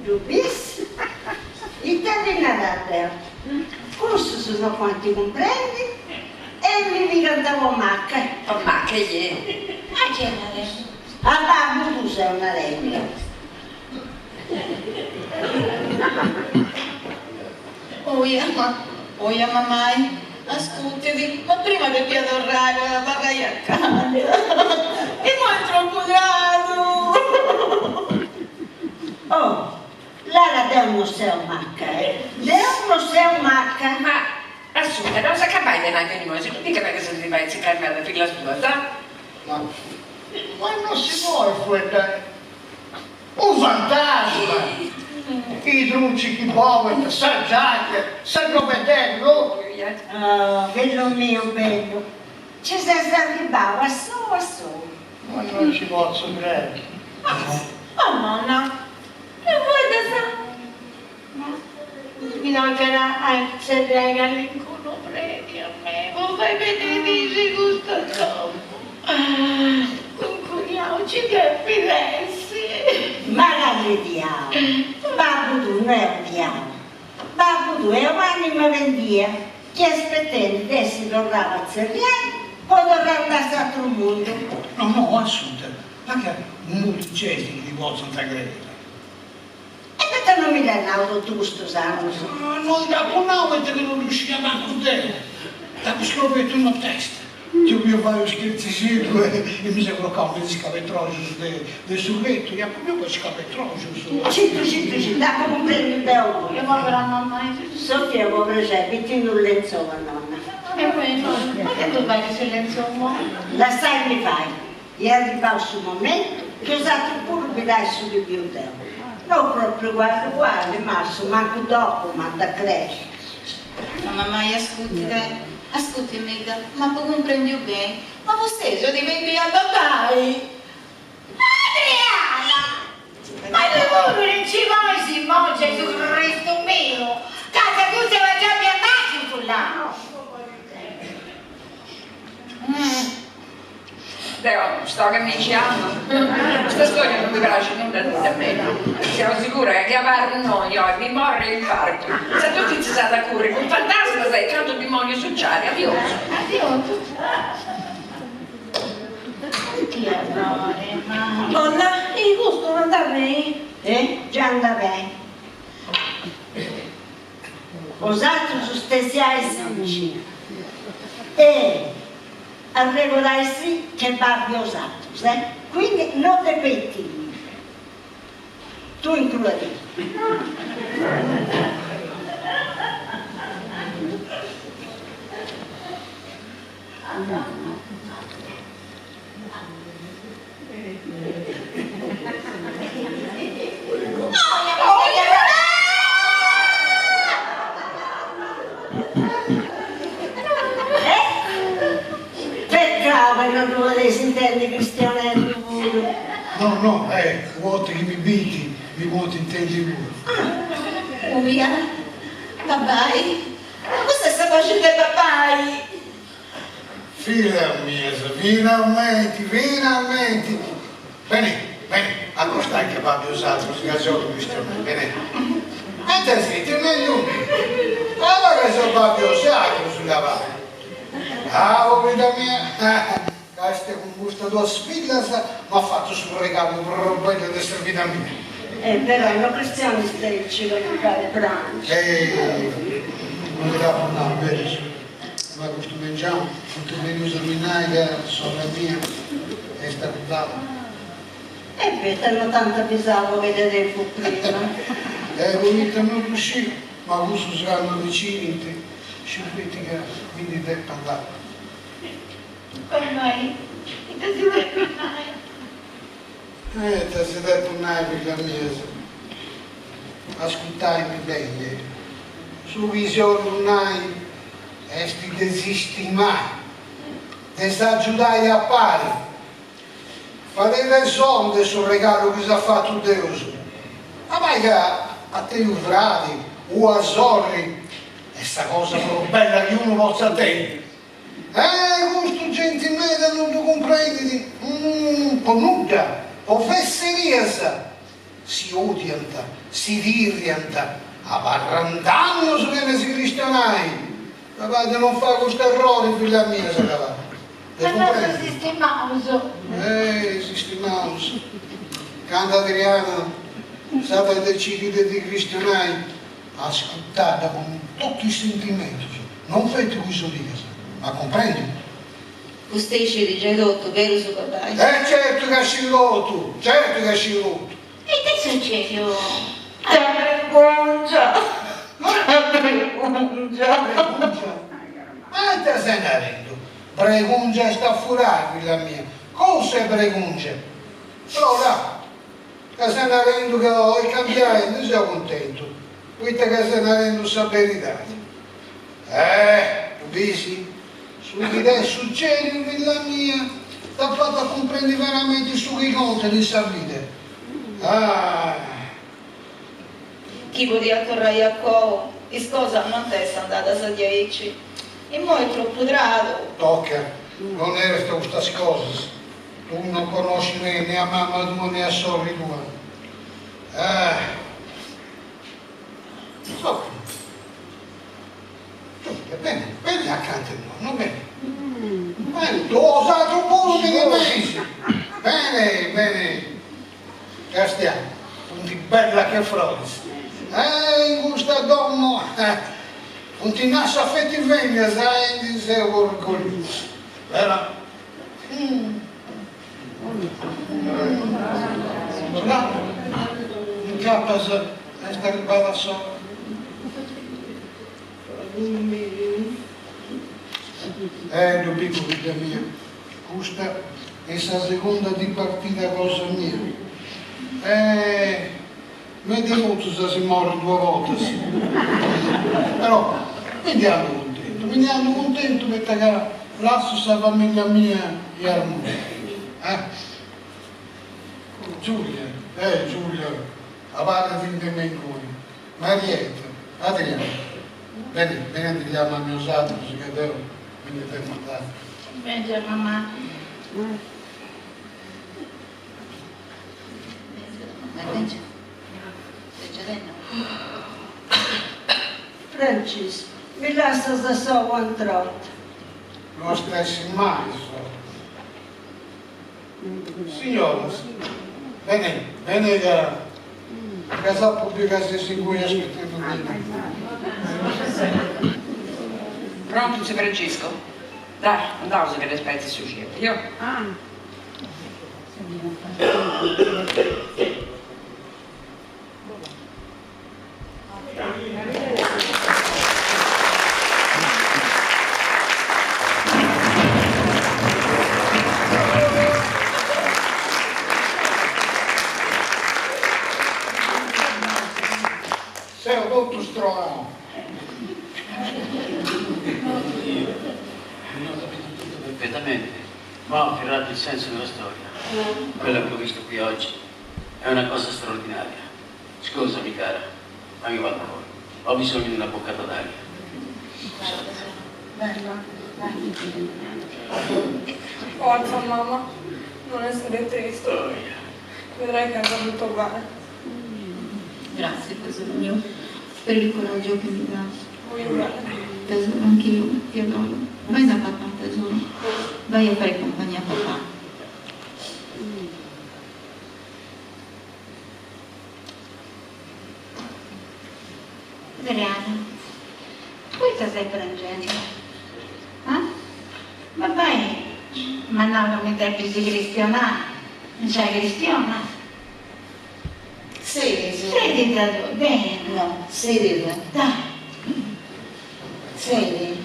Giubis? Italiana da Deo. Questo sono quanti comprendi e mi ricordavo Macca. Ma che ieri? A genere. A babbo tu sei una regola. Oia mamma, ascoltati, ma prima del piano orario la varrai a casa. E poi è troppo grado. Oh, Lara Deo non sei un Macca, Deo non sei un Macca. Ma assunta, non sa che mai neanche di noi, se tu dica che se ti vai a cercare la figlia sua, sa? Ma non si può affrontare un fantasma! I trucci poveri, saggiate, sangometello! Oh, bello mio, bello. Ci sei stato bravo, su. Ma non ci posso credere. Oh nonna, e voi da sa? Mi mancherà anche regali in culo preti a me, vuoi vedere dici questo troppo? Concuriamoci che Firenze. Ma la vediamo. Babbo tu non è un diavolo. Babbo tu è un'anima vendia che aspettando di essere tornato a Zerriani poi dovrà andare a altro mondo. No, assunta, ma che molti gesti di voi sono tagliati. E perché non mi dai l'auto tu sto sangue? Non da buono perché non riusciamo a crudele. Da scopretto una testa. Ti ho fatto scherzi e mi sembra che mi scavetroso sul letto, e poi mi scavetroso su. Zitto, da come prendi il devo. Io vorrà nonna. Sofia, povera c'è, metti in un lenzuolo, nonna. E poi nonna, ma che tu fai il silenzio un po'? La sai mi fai. E arriva il suo momento che ho usato pure un pedazo di mio devo. Non proprio proprio uguale, Marso, manco dopo, manda a crescere. Ma mamma, ascolti, Meda, ma tu comprendi bene? Ma você já diventi a papai? Adriana! Ma tu non ci vuoi si mangia sul resto mio? Casa tu se va già piantato tu là! Sto cominciando. Questa storia non mi piace nulla a me. Siamo sicure che a parte noi oggi morre l'infarto. Se tutti ci siete a curare, un fantasma sei tanto demonio sociale. Addio. Che errore, ma... Nonna, il gusto non anda bene? Già anda bene. Osato su stessi semplici. A regolare sì che va osato, quindi non te petti. Tu includi. Peccato non dovete intendere cristianello pure. No, vuoti che mi viti, mi vuoti intendi pure. Via, papai? Ma cosa sta facendo papai? Figlia mia, finalmente. Bene, accostai che va usato lo sgazzotto cristiano, bene. E te zitti, meglio. Allora che sono proprio usato sulla valle. Vita mia, questa con gusto tua sfida mi ha fatto sul regalo per bello di essere vita mia. Però non cristiani stecci con il fare pranzo. Non mi dà no, vedi, ma questo mangiamo, tutto bene esaminare, sorella mia, è stata data. Beh, te hanno tanto avvisato vedere il fu prima. Volete non uscire, ma questo saranno vicini, ci critica, quindi te parlare. Ormai, ti si deve tornare. Te si deve tornare per la mia. Ascoltajmi bene. Su visione non hai, e ti desisti mai. Ti sta giudai a pari. Fate le sonde sul regalo che si è fatto Dio. Ma vai che a te i frati o a sorri, è sta cosa proprio bella che uno possa tenere. Questo gentilmente non lo comprendi, po' nuda, po' fesseria, si odianta, si dirrianta, a parrandanno su che si cristianai. Guardate, non fa questo errore, figlia mia, se la va. Ma non sistemato. Sistemato. Quando Adriana è stata decidita di cristianai, ascoltata con tutti i sentimenti, non fate questo dire. Ma comprendi? Você ci dice tutto, vero suo papai? Certo che ci rotto, E che succede? Pregungia. Ma te sei andando? Pregungia sta fuori, figlia mia. Cosa è pregungia? Però là, che sei andando che ho cambiato, non sono contento. Questa che sei andando sa verità. Capisci? Su che succede, figlia mia, ti ha fatto a comprendere veramente su che conta di sta vita. Chi poteva tornare a qua? E cosa non te sei andata a sediarci? E mo è troppo drato. Tocca, non è queste cose. Tu non conosci né a mamma tua né a sorella tua. So. Bene accanto a noi, non bene. Bene, tu ho usato un po' di mesi. Bene. Castiamo, punti bella che frodi. In questa donna, non ti nasce affetti vegna, sai, sei orgoglioso. Vero? Là, in cappa è stata arrivata sopra. Non dico figlia mia, questa è la seconda di partita cosa mia. mi è tenuto se si muore 2 volte, sì. Però mi hanno contento perché lascio sta famiglia mia e armonia. Giulia, a parte fin di me noi, Marietta, Adriano, vieni andiamo al mio santo, se che devo, quindi per mandare. Benja, mamma. Francis, mi lascia da solo un trotto. Non stressi mai, signora, bene che sa pubblicazione sicura aspettato Pronto, Sir Francesco? Dai, andiamo che le aspetti su scelta. Io? sei tutto strano. Non ho capito tutto perfettamente, ma ho afferrato il senso della storia. Quello che ho visto qui oggi è una cosa straordinaria. Scusami cara, ma io vado fuori. Ho bisogno di una boccata d'aria. Forza mamma, non essere triste. Vedrai che andrà tutto bene. Grazie tesoro mio, per il coraggio che mi dà. Voglio bene. Tesoro, anch'io ti adoro. Vai da papà, tesoro. Vai a fare compagnia a papà. Adriana, tu ti stai piangendo? Ma vai, ma no, non mi devi di cristianare. Non c'è cristiana? Sediti allora, bene. No, sediti. Dai. Sedi.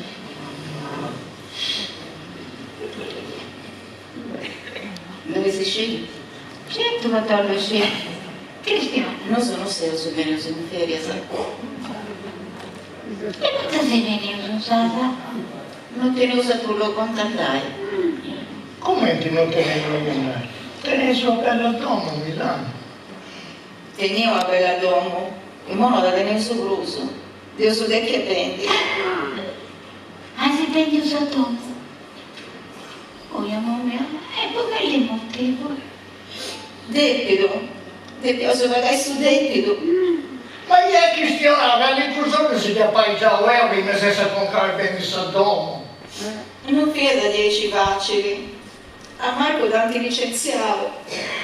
Dove si sceglie? Certo che te lo scegli. Cristiana. Non sono serio su Venus in ferie, sai? E non ti sei venuto usata? Non te ne usa tu, lo contattai. Come ti non tenevo la gonna? Tenevo a bella donna a Milano. Teniamo a bella domo, in modo da tenere su bruso. Dio su te che prendi. Ah, si prendi usato? Oh, amore mio, e poi che il motivo? Debito, se vai su debito. Ma gli è cristiana, all'inclusione si chiama già Webbing, nel senso con bene Soddomo. Non fida 10 facili. A Marco tanti licenziato.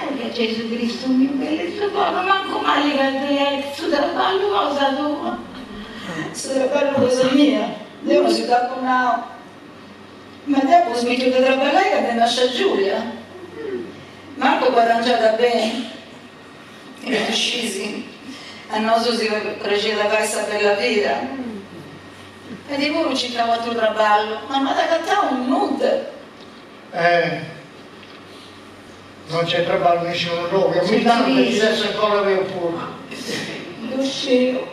Oh, Gesù Cristo mio, che suo cuore, manco male che su traballo cosa tua. Se traballo cosa mia, Dio non si dà con no. Ma dopo smetto di trabalhare che te nasce Giulia. Marco guadagnata bene. E tu scesi. A noi si precede questa bella vita. E di voi ci trovo altro traballo, ma da cattare un nudo. Non c'è traballo nessuno loro, mi danno che ci adesso ancora avevo pure. Lo scemo.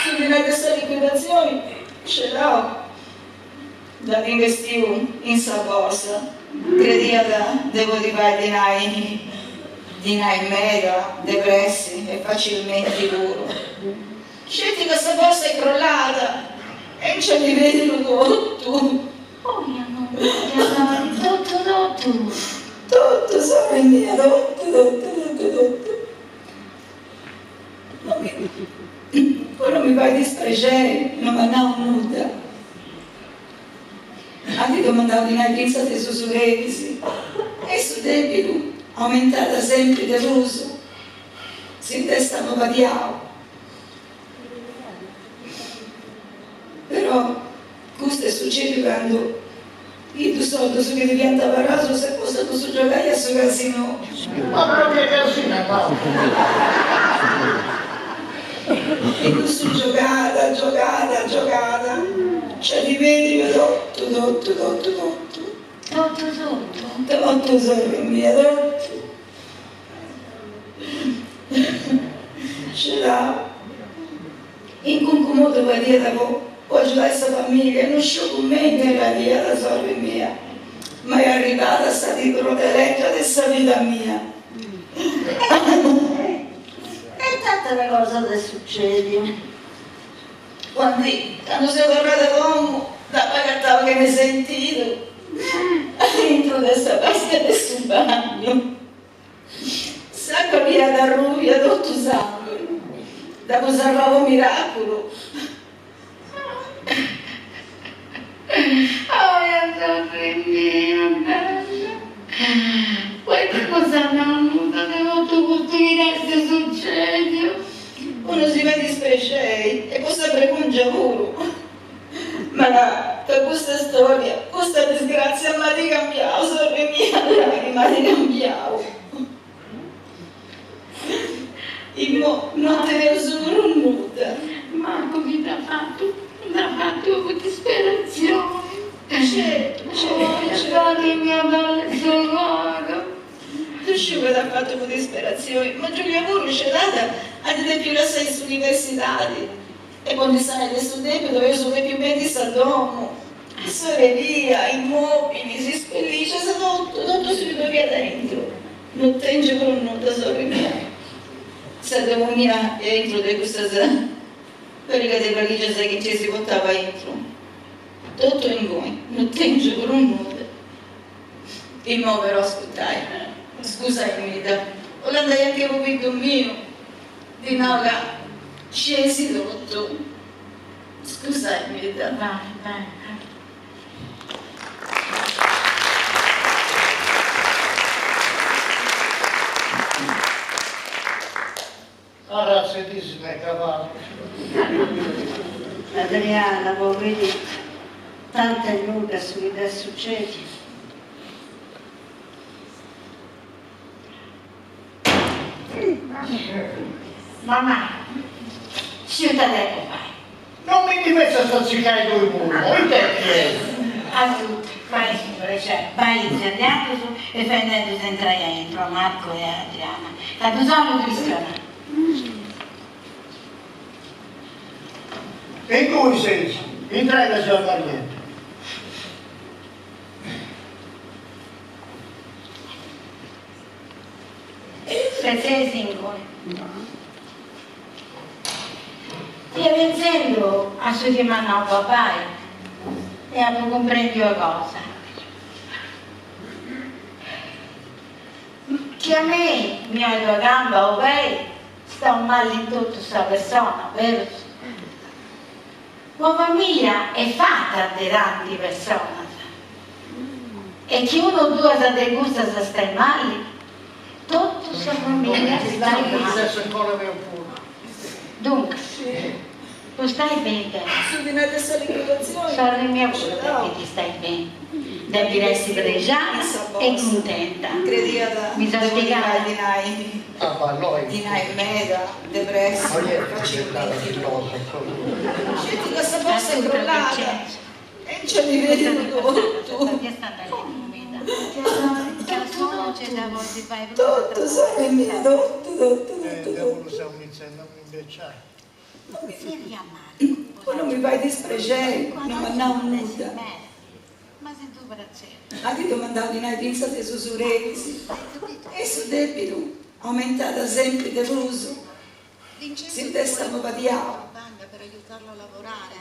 Su di me questa liquidazione ce l'ho. Da investivo in sta borsa. Crediata, devo riparare dinai mega, depressi e facilmente duro. Scendi questa borsa è crollata e non ce li vedi tutto. Oh mio amore, tutto. Tutto, sorella mia, tutto. Poi non mi fai dispiacere, non mi andavo nuda. Anche domandavo di una pensate su Revisi e su debito, aumentata sempre deluso. Si testano padiamo. Però questo succede quando io tu soldi su che ti piantava raso se fosse tu su giocare a su casino. Ma proprio casino, no? E tu su giocata. Cioè ti vedi tutto. Tutto, sorella mia, tutto. Ce l'ha. In concumuto va dire da voi, oggi questa famiglia non sciò con me nella via da sorella mia, ma è arrivata a stare proteggerla dessa vita mia. E tante le cose che succedono. Quando sei tornata l'uomo, da pagattavo che mi hai sentito, dentro questa pasta del suo bagno, sacca via da rubia tutto sangue, da osservavo miracolo. Oh mia sorella bella, questa cosa non devo costruire se succede. Uno si va dispiacere e questo è un lavoro, ma per questa storia, questa disgrazia mi ha cambiato, sorella mia, mi ha cambiato. Io non tenevo solo nuda. Marco mi ha fatto con disperazione. C'è mia bella sorella. Tu sciugo da fatto con disperazione, ma Giulia pure c'è data a dire più la sei università e quando sai del suo debito io sono più bene di Sadomo. Sorellia, immobili, si spellisce, tutto subito via dentro. Non tengo per un nudo, sorella mia. Sadomo mia è dentro di questa sera. Perché di valigia sai che ci si portava dentro. Tutto in voi, non tengo per un nudo. E mo però ascoltai. Scusami, Mida, o l'andai anche con figlio mio, di Naga, scesi tutto. Scusami, Mida. Vai. La razza di me cavallo. Adriana, vuoi vedere tante nude su che succede? Mamma, sciuta tempo fai. Non mi dimezzo a stazzicare due muri, poi te chiedo. Aiuto, vai signore, cioè, vai insegnando su e prendendo entrare dentro a Marco e a Adriana. La bisogno cristiana. E in cui sei? Entrai la sua variante. Se sei singolo. Io pensando a su che mi hanno papà e a comprendere una cosa. Che a me mi ha due gambe o vai, sta un male in tutta questa persona, vero? La famiglia è fatta di tante persone e che uno o due si degusta se stai male, tutta questa famiglia sta male. Dunque, tu stai bene? Su di noi questa liquidazione. Sorella mia pure perché ti stai bene. Devi essere pregiata e contenta. Mi sono spiegata? Dinai mega, depressa, facilmente. Senti, questa borsa è crollata. E ce li vedi tutto. Tutto, sorella mia, tutto. Devo usare un'inizio, non mi invecciare. Tu non mi fai dispiacere, non mandavo nulla. Ma se tu per accettare. A ti domandavo di noi pensate su surresi e su debito aumentata sempre deluso. Si testano patiamo. Per aiutarlo a lavorare.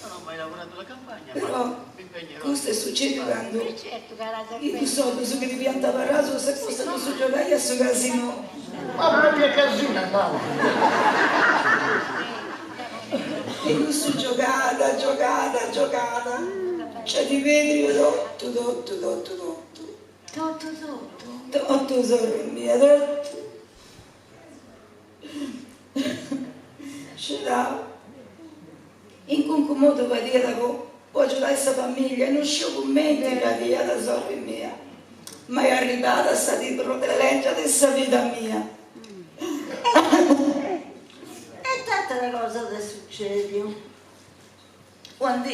Non ho mai lavorato alla campagna, Però mi impegnerò. questo è successo quando i soldi su che ti piantava il raso se fossero su giocare a su casino. Ma proprio casino andavo. E tu su giocata. Cioè ti vedi tutto. Tutto, sorella mia, tutto. Ce l'ha. In concumuto va dire voi, oggi questa famiglia non sciò con me nella via da sorella mia, ma è arrivata a stare proteggerla dessa vita mia. E tante le cose che succedono. Quando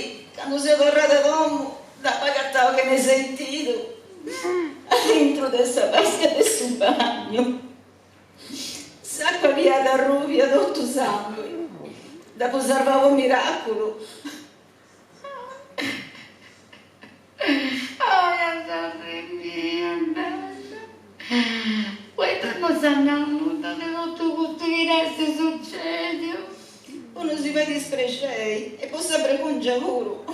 sei tornata d'uomo, da pagattavo che mi hai sentito, dentro questa vasca del suo bagno. Sacca via da Rubia, tutto sangue. Dopo salvavo un miracolo. Oh, mia sorella mia, bella. Poi non sanno nulla, non tu costruiresti succede. Uno si va disprecei e può sempre con giavuro.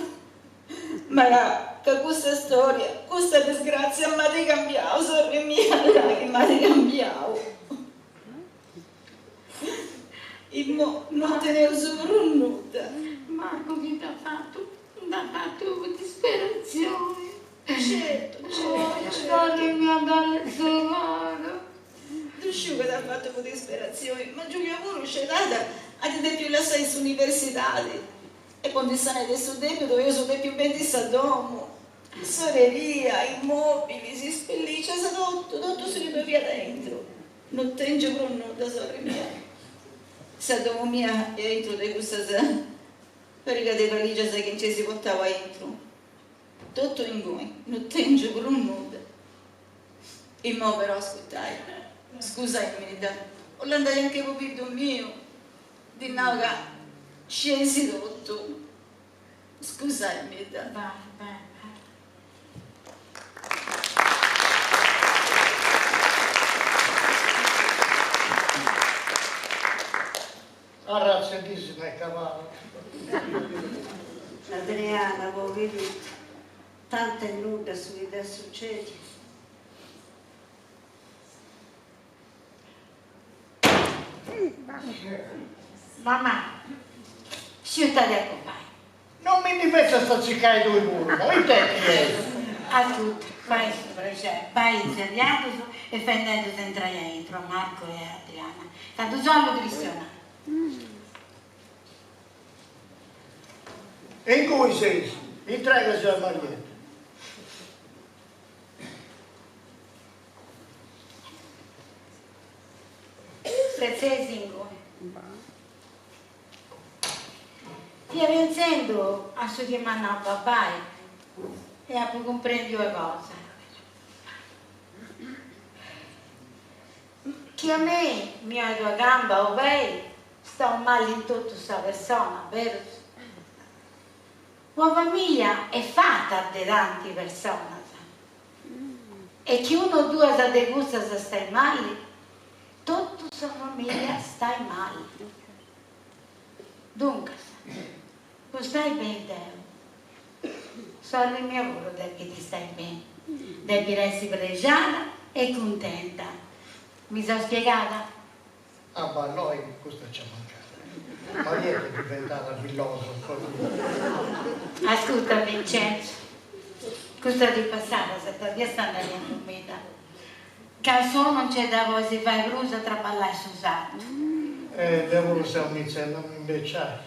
Ma che questa storia, questa disgrazia mi ha cambiato, sorella mia, che mi ha cambiato. E mo non tenevo sopravvenuta. Marco, che ti ha fatto? Ti ha fatto disperazione. Certo. Sorella mia, bella sola. Tu sciù che ti ha fatto con disperazione, ma Giulia pure c'è data a te più la sai su università. E quando stai adesso dentro dove so più ben di Sadomo. Soreria, immobili, si spelliccia, tutto si ritorna via dentro. Non tengo per nulla, sorella mia. Sadomo mia è dentro di questa sera. Perché le valigie sai che ci si portava dentro. Tutto in voi, non tengo per nulla. E mo però ascoltai, scusami, ho l'andato anche con il mio. Di naga, scensi tutto. Scusami, Vai. La razza di me cavallo. Adriana, avevo veduto tante nude sui da succedi. Mamma, sciutta di compagno. Non mi difesa a stazzicare due muri, poi te chi è? A tutti, vai inseriato e fendendo entra dentro Marco e Adriana. Tanto solo cristiano. E in cui sei? Intragaci a Marietta. Prezzesingo. Ti avenzendo a su chiamare a papà e a poi comprendi due cose. Che a me, mia due gambe o bei, sta un male in tutta questa persona, vero? La famiglia è fatta da tante persone e che uno o due sa di gusto se stai male, tutta la famiglia stai male. Dunque, tu stai bene te, solo il mio lavoro perché ti stai bene, devi essere pregiata e contenta. Mi sono spiegata? Ah, ma noi questo ci manca. Marietta è diventata filosofo. Ascolta Vincenzo, cosa ti passava se ti via sta andando in dormita? Che al suono non c'è da voi, si fa brusa tra ballare su usato. Devo usare iniziando a invecchiare.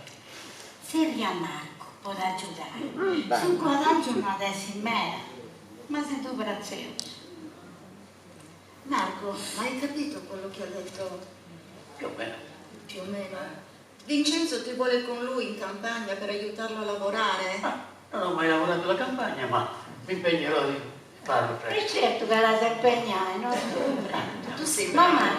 Silvia Marco può aiutare. Sono 40 giornate in mera, ma sei tu prezioso. Marco, ma hai capito quello che ho detto? Più o meno. Più o meno. Vincenzo ti vuole con lui in campagna per aiutarlo a lavorare? Non ho mai lavorato alla campagna, ma mi impegnerò di farlo E presto. certo che la sai impegnare, no? Tu sei bravo. Mamma,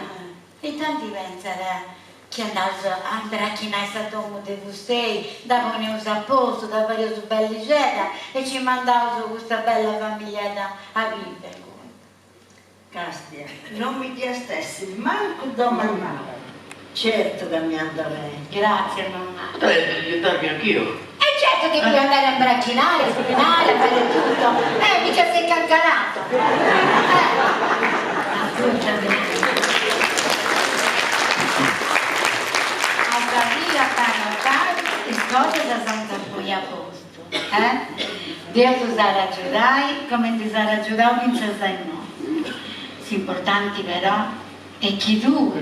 e tanti pensano che andasse a bracchinare questo uomo di vostei, da ponere a posto, da fare su belle cena e ci mandava su questa bella famiglia a vivere. Castia, non mi dia stessi, manco domani. Certo che mi andrà bene. Grazie mamma. Potrei aiutarvi anch'io. E certo che devi andare a bracchinare, spinare, fare tutto. Mica sei cancanato. Ascoltami. A famiglia fanno le cose da Santa Poi a posto. Dio ti sarà aiutare come ti sarà aiutato in sei no. L'importante però è che tu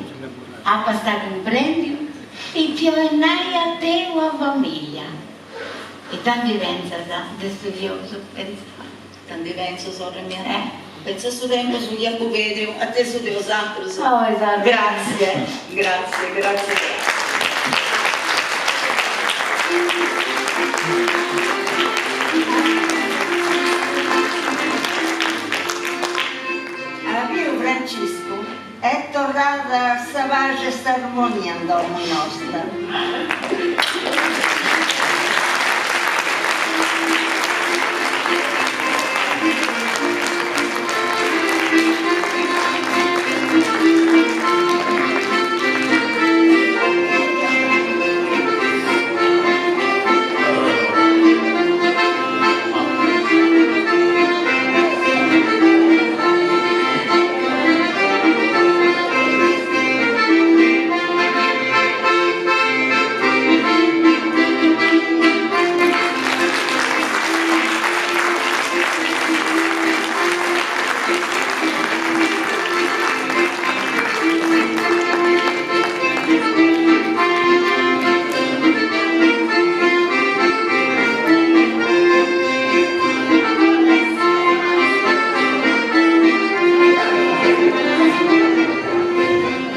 a passare comprendi e più nai a te o a famiglia. E tanti pensano da studioso, pensare. Tanti penso, sorella mia. Penso a suo tempo sugli acquedri, a te su Dio Santo. Oh, esatto. Grazie. Amico Francesco, è tornata a sta pace e sta armonia in domo nostra.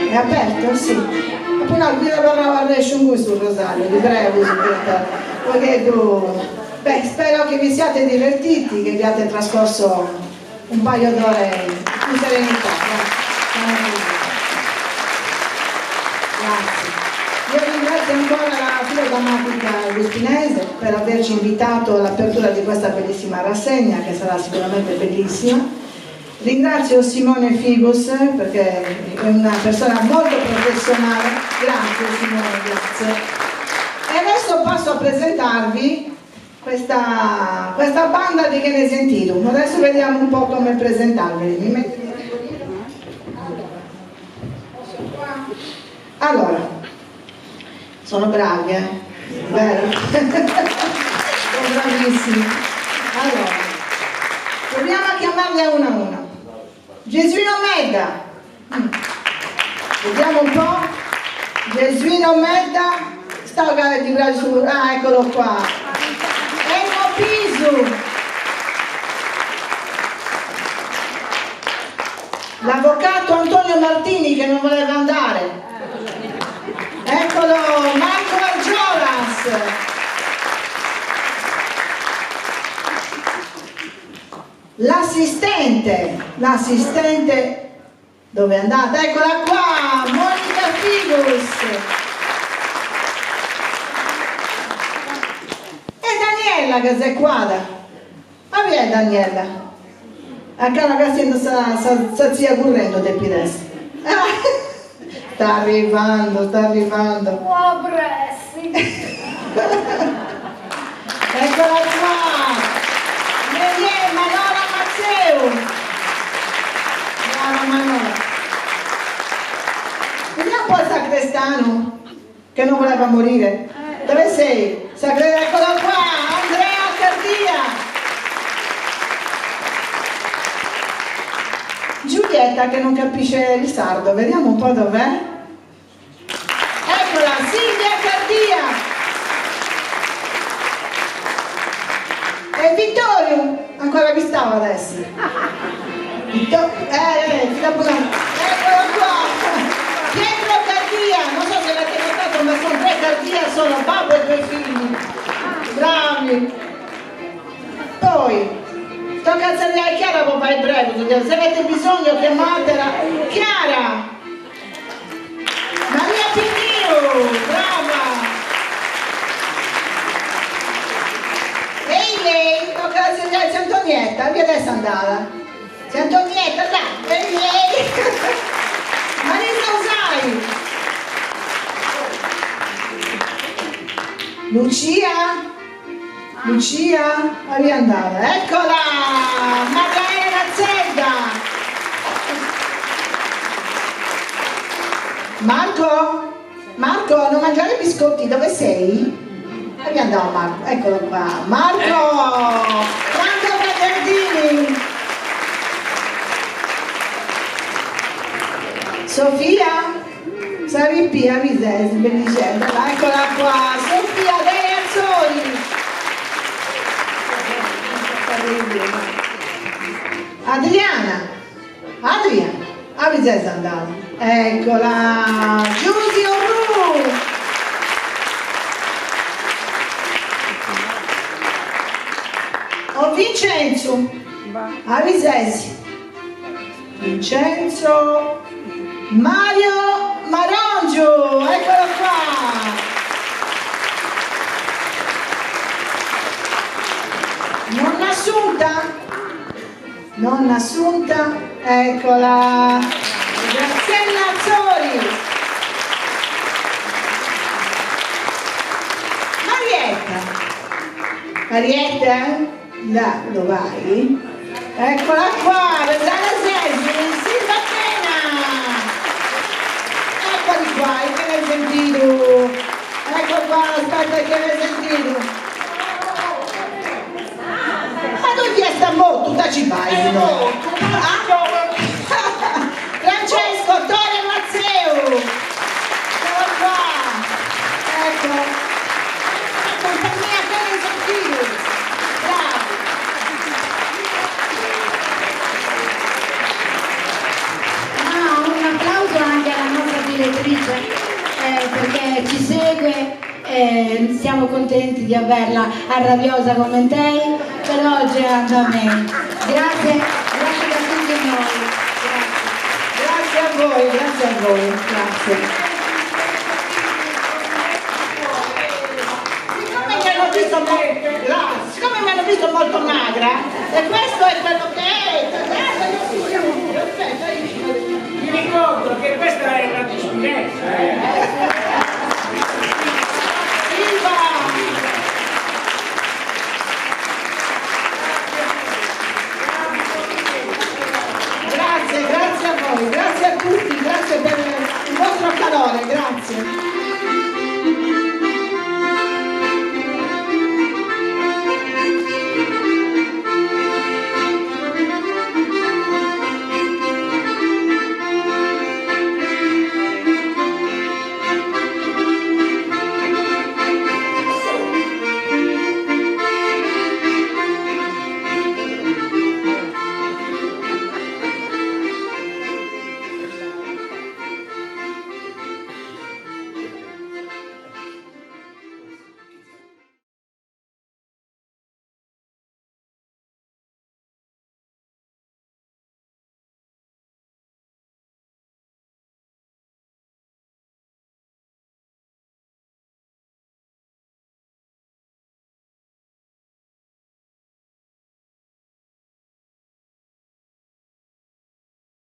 È aperto? Sì. E poi no, vi lavorare sul rosario, di breve, perché tu... Beh, spero che vi siate divertiti, che abbiate trascorso un paio d'ore in serenità. Grazie. Io ringrazio ancora la filodrammatica agustinese per averci invitato all'apertura di questa bellissima rassegna, che sarà sicuramente bellissima. Ringrazio Simone Figus perché è una persona molto professionale. Grazie Simone, grazie. E adesso passo a presentarvi questa banda di Kenesentirum. Adesso vediamo un po' come presentarveli. Mi metto il microfono? Allora, sono bravi, vero? Sono bravissimi. Allora, proviamo a chiamarli a uno. Gesuino Medda, vediamo un po'. Gesuino Medda, sta a gara di Brasur, eccolo qua. Elmo Pisu, l'avvocato Antonio Martini che non voleva andare, eccolo Marco Argiolas. L'assistente, dove è andata? Eccola qua, Monica Figus. E Daniela che sei qua. Ma vi è Daniela? A cara che sta zia correndo te pides. Sta arrivando. Oh, Bressi. Eccola qua. Manora Mazzeo. Brava Manora. Vediamo un po' il sacrestano che non voleva morire. Dove sei? Eccolo qua, Andrea Cardia. Giulietta che non capisce il sardo, vediamo un po' dov'è. Eccola, Silvia Cardia. E Vittorio, ancora vi stavo adesso. Eccolo qua. Pietro Cardia, non so se l'avete notato, ma sono 3 Cardia, sono babbo e 2 figli. Bravi. Poi, tocca a salire Chiara, può fare breve, se avete bisogno chiamatela. Chiara. Maria Pinio, brava. Lei, tocca a salire c'è Antonietta, via adesso andata. C'è Antonietta, là, e lei. Marisa Usai. Lucia, è andata, eccola, Maddalena Zedda. Marco, non mangiare biscotti, dove sei? Dove andiamo Marco? Eccolo qua, Marco, Franco Gattardini. Sofia, Sarippi, Avisesi, Benicella, eccola qua, Sofia dei Azzori. Adriana, Avisesi andava, eccola, Giusy Orru. Vincenzo, Avisesi, Vincenzo, Mario Marongio, eccolo qua. Nonna Assunta? Nonna Assunta, eccola. Graziella Azzori. Marietta, là, dove vai? Eccola qua, Rosanna Sessi, Silva Pena! Eccoli qua, che ne hai sentito? Ecco qua, aspetta, che ne hai sentito? Ma tu ti sta molto, tu ci vai di nuovo. Francesco, Tore Mazzeo! Eccolo qua! Ecco! Compagnia, che ne hai sentito? Bravo! Un applauso anche alla nostra direttrice perché ci segue, siamo contenti di averla arrabbiosa come te per oggi e anche a me. Grazie da tutti noi. Grazie a voi, grazie a voi, grazie. Siccome mi hanno visto molto magra, e questo è quello che è, Vi ricordo che questa è una dispensa.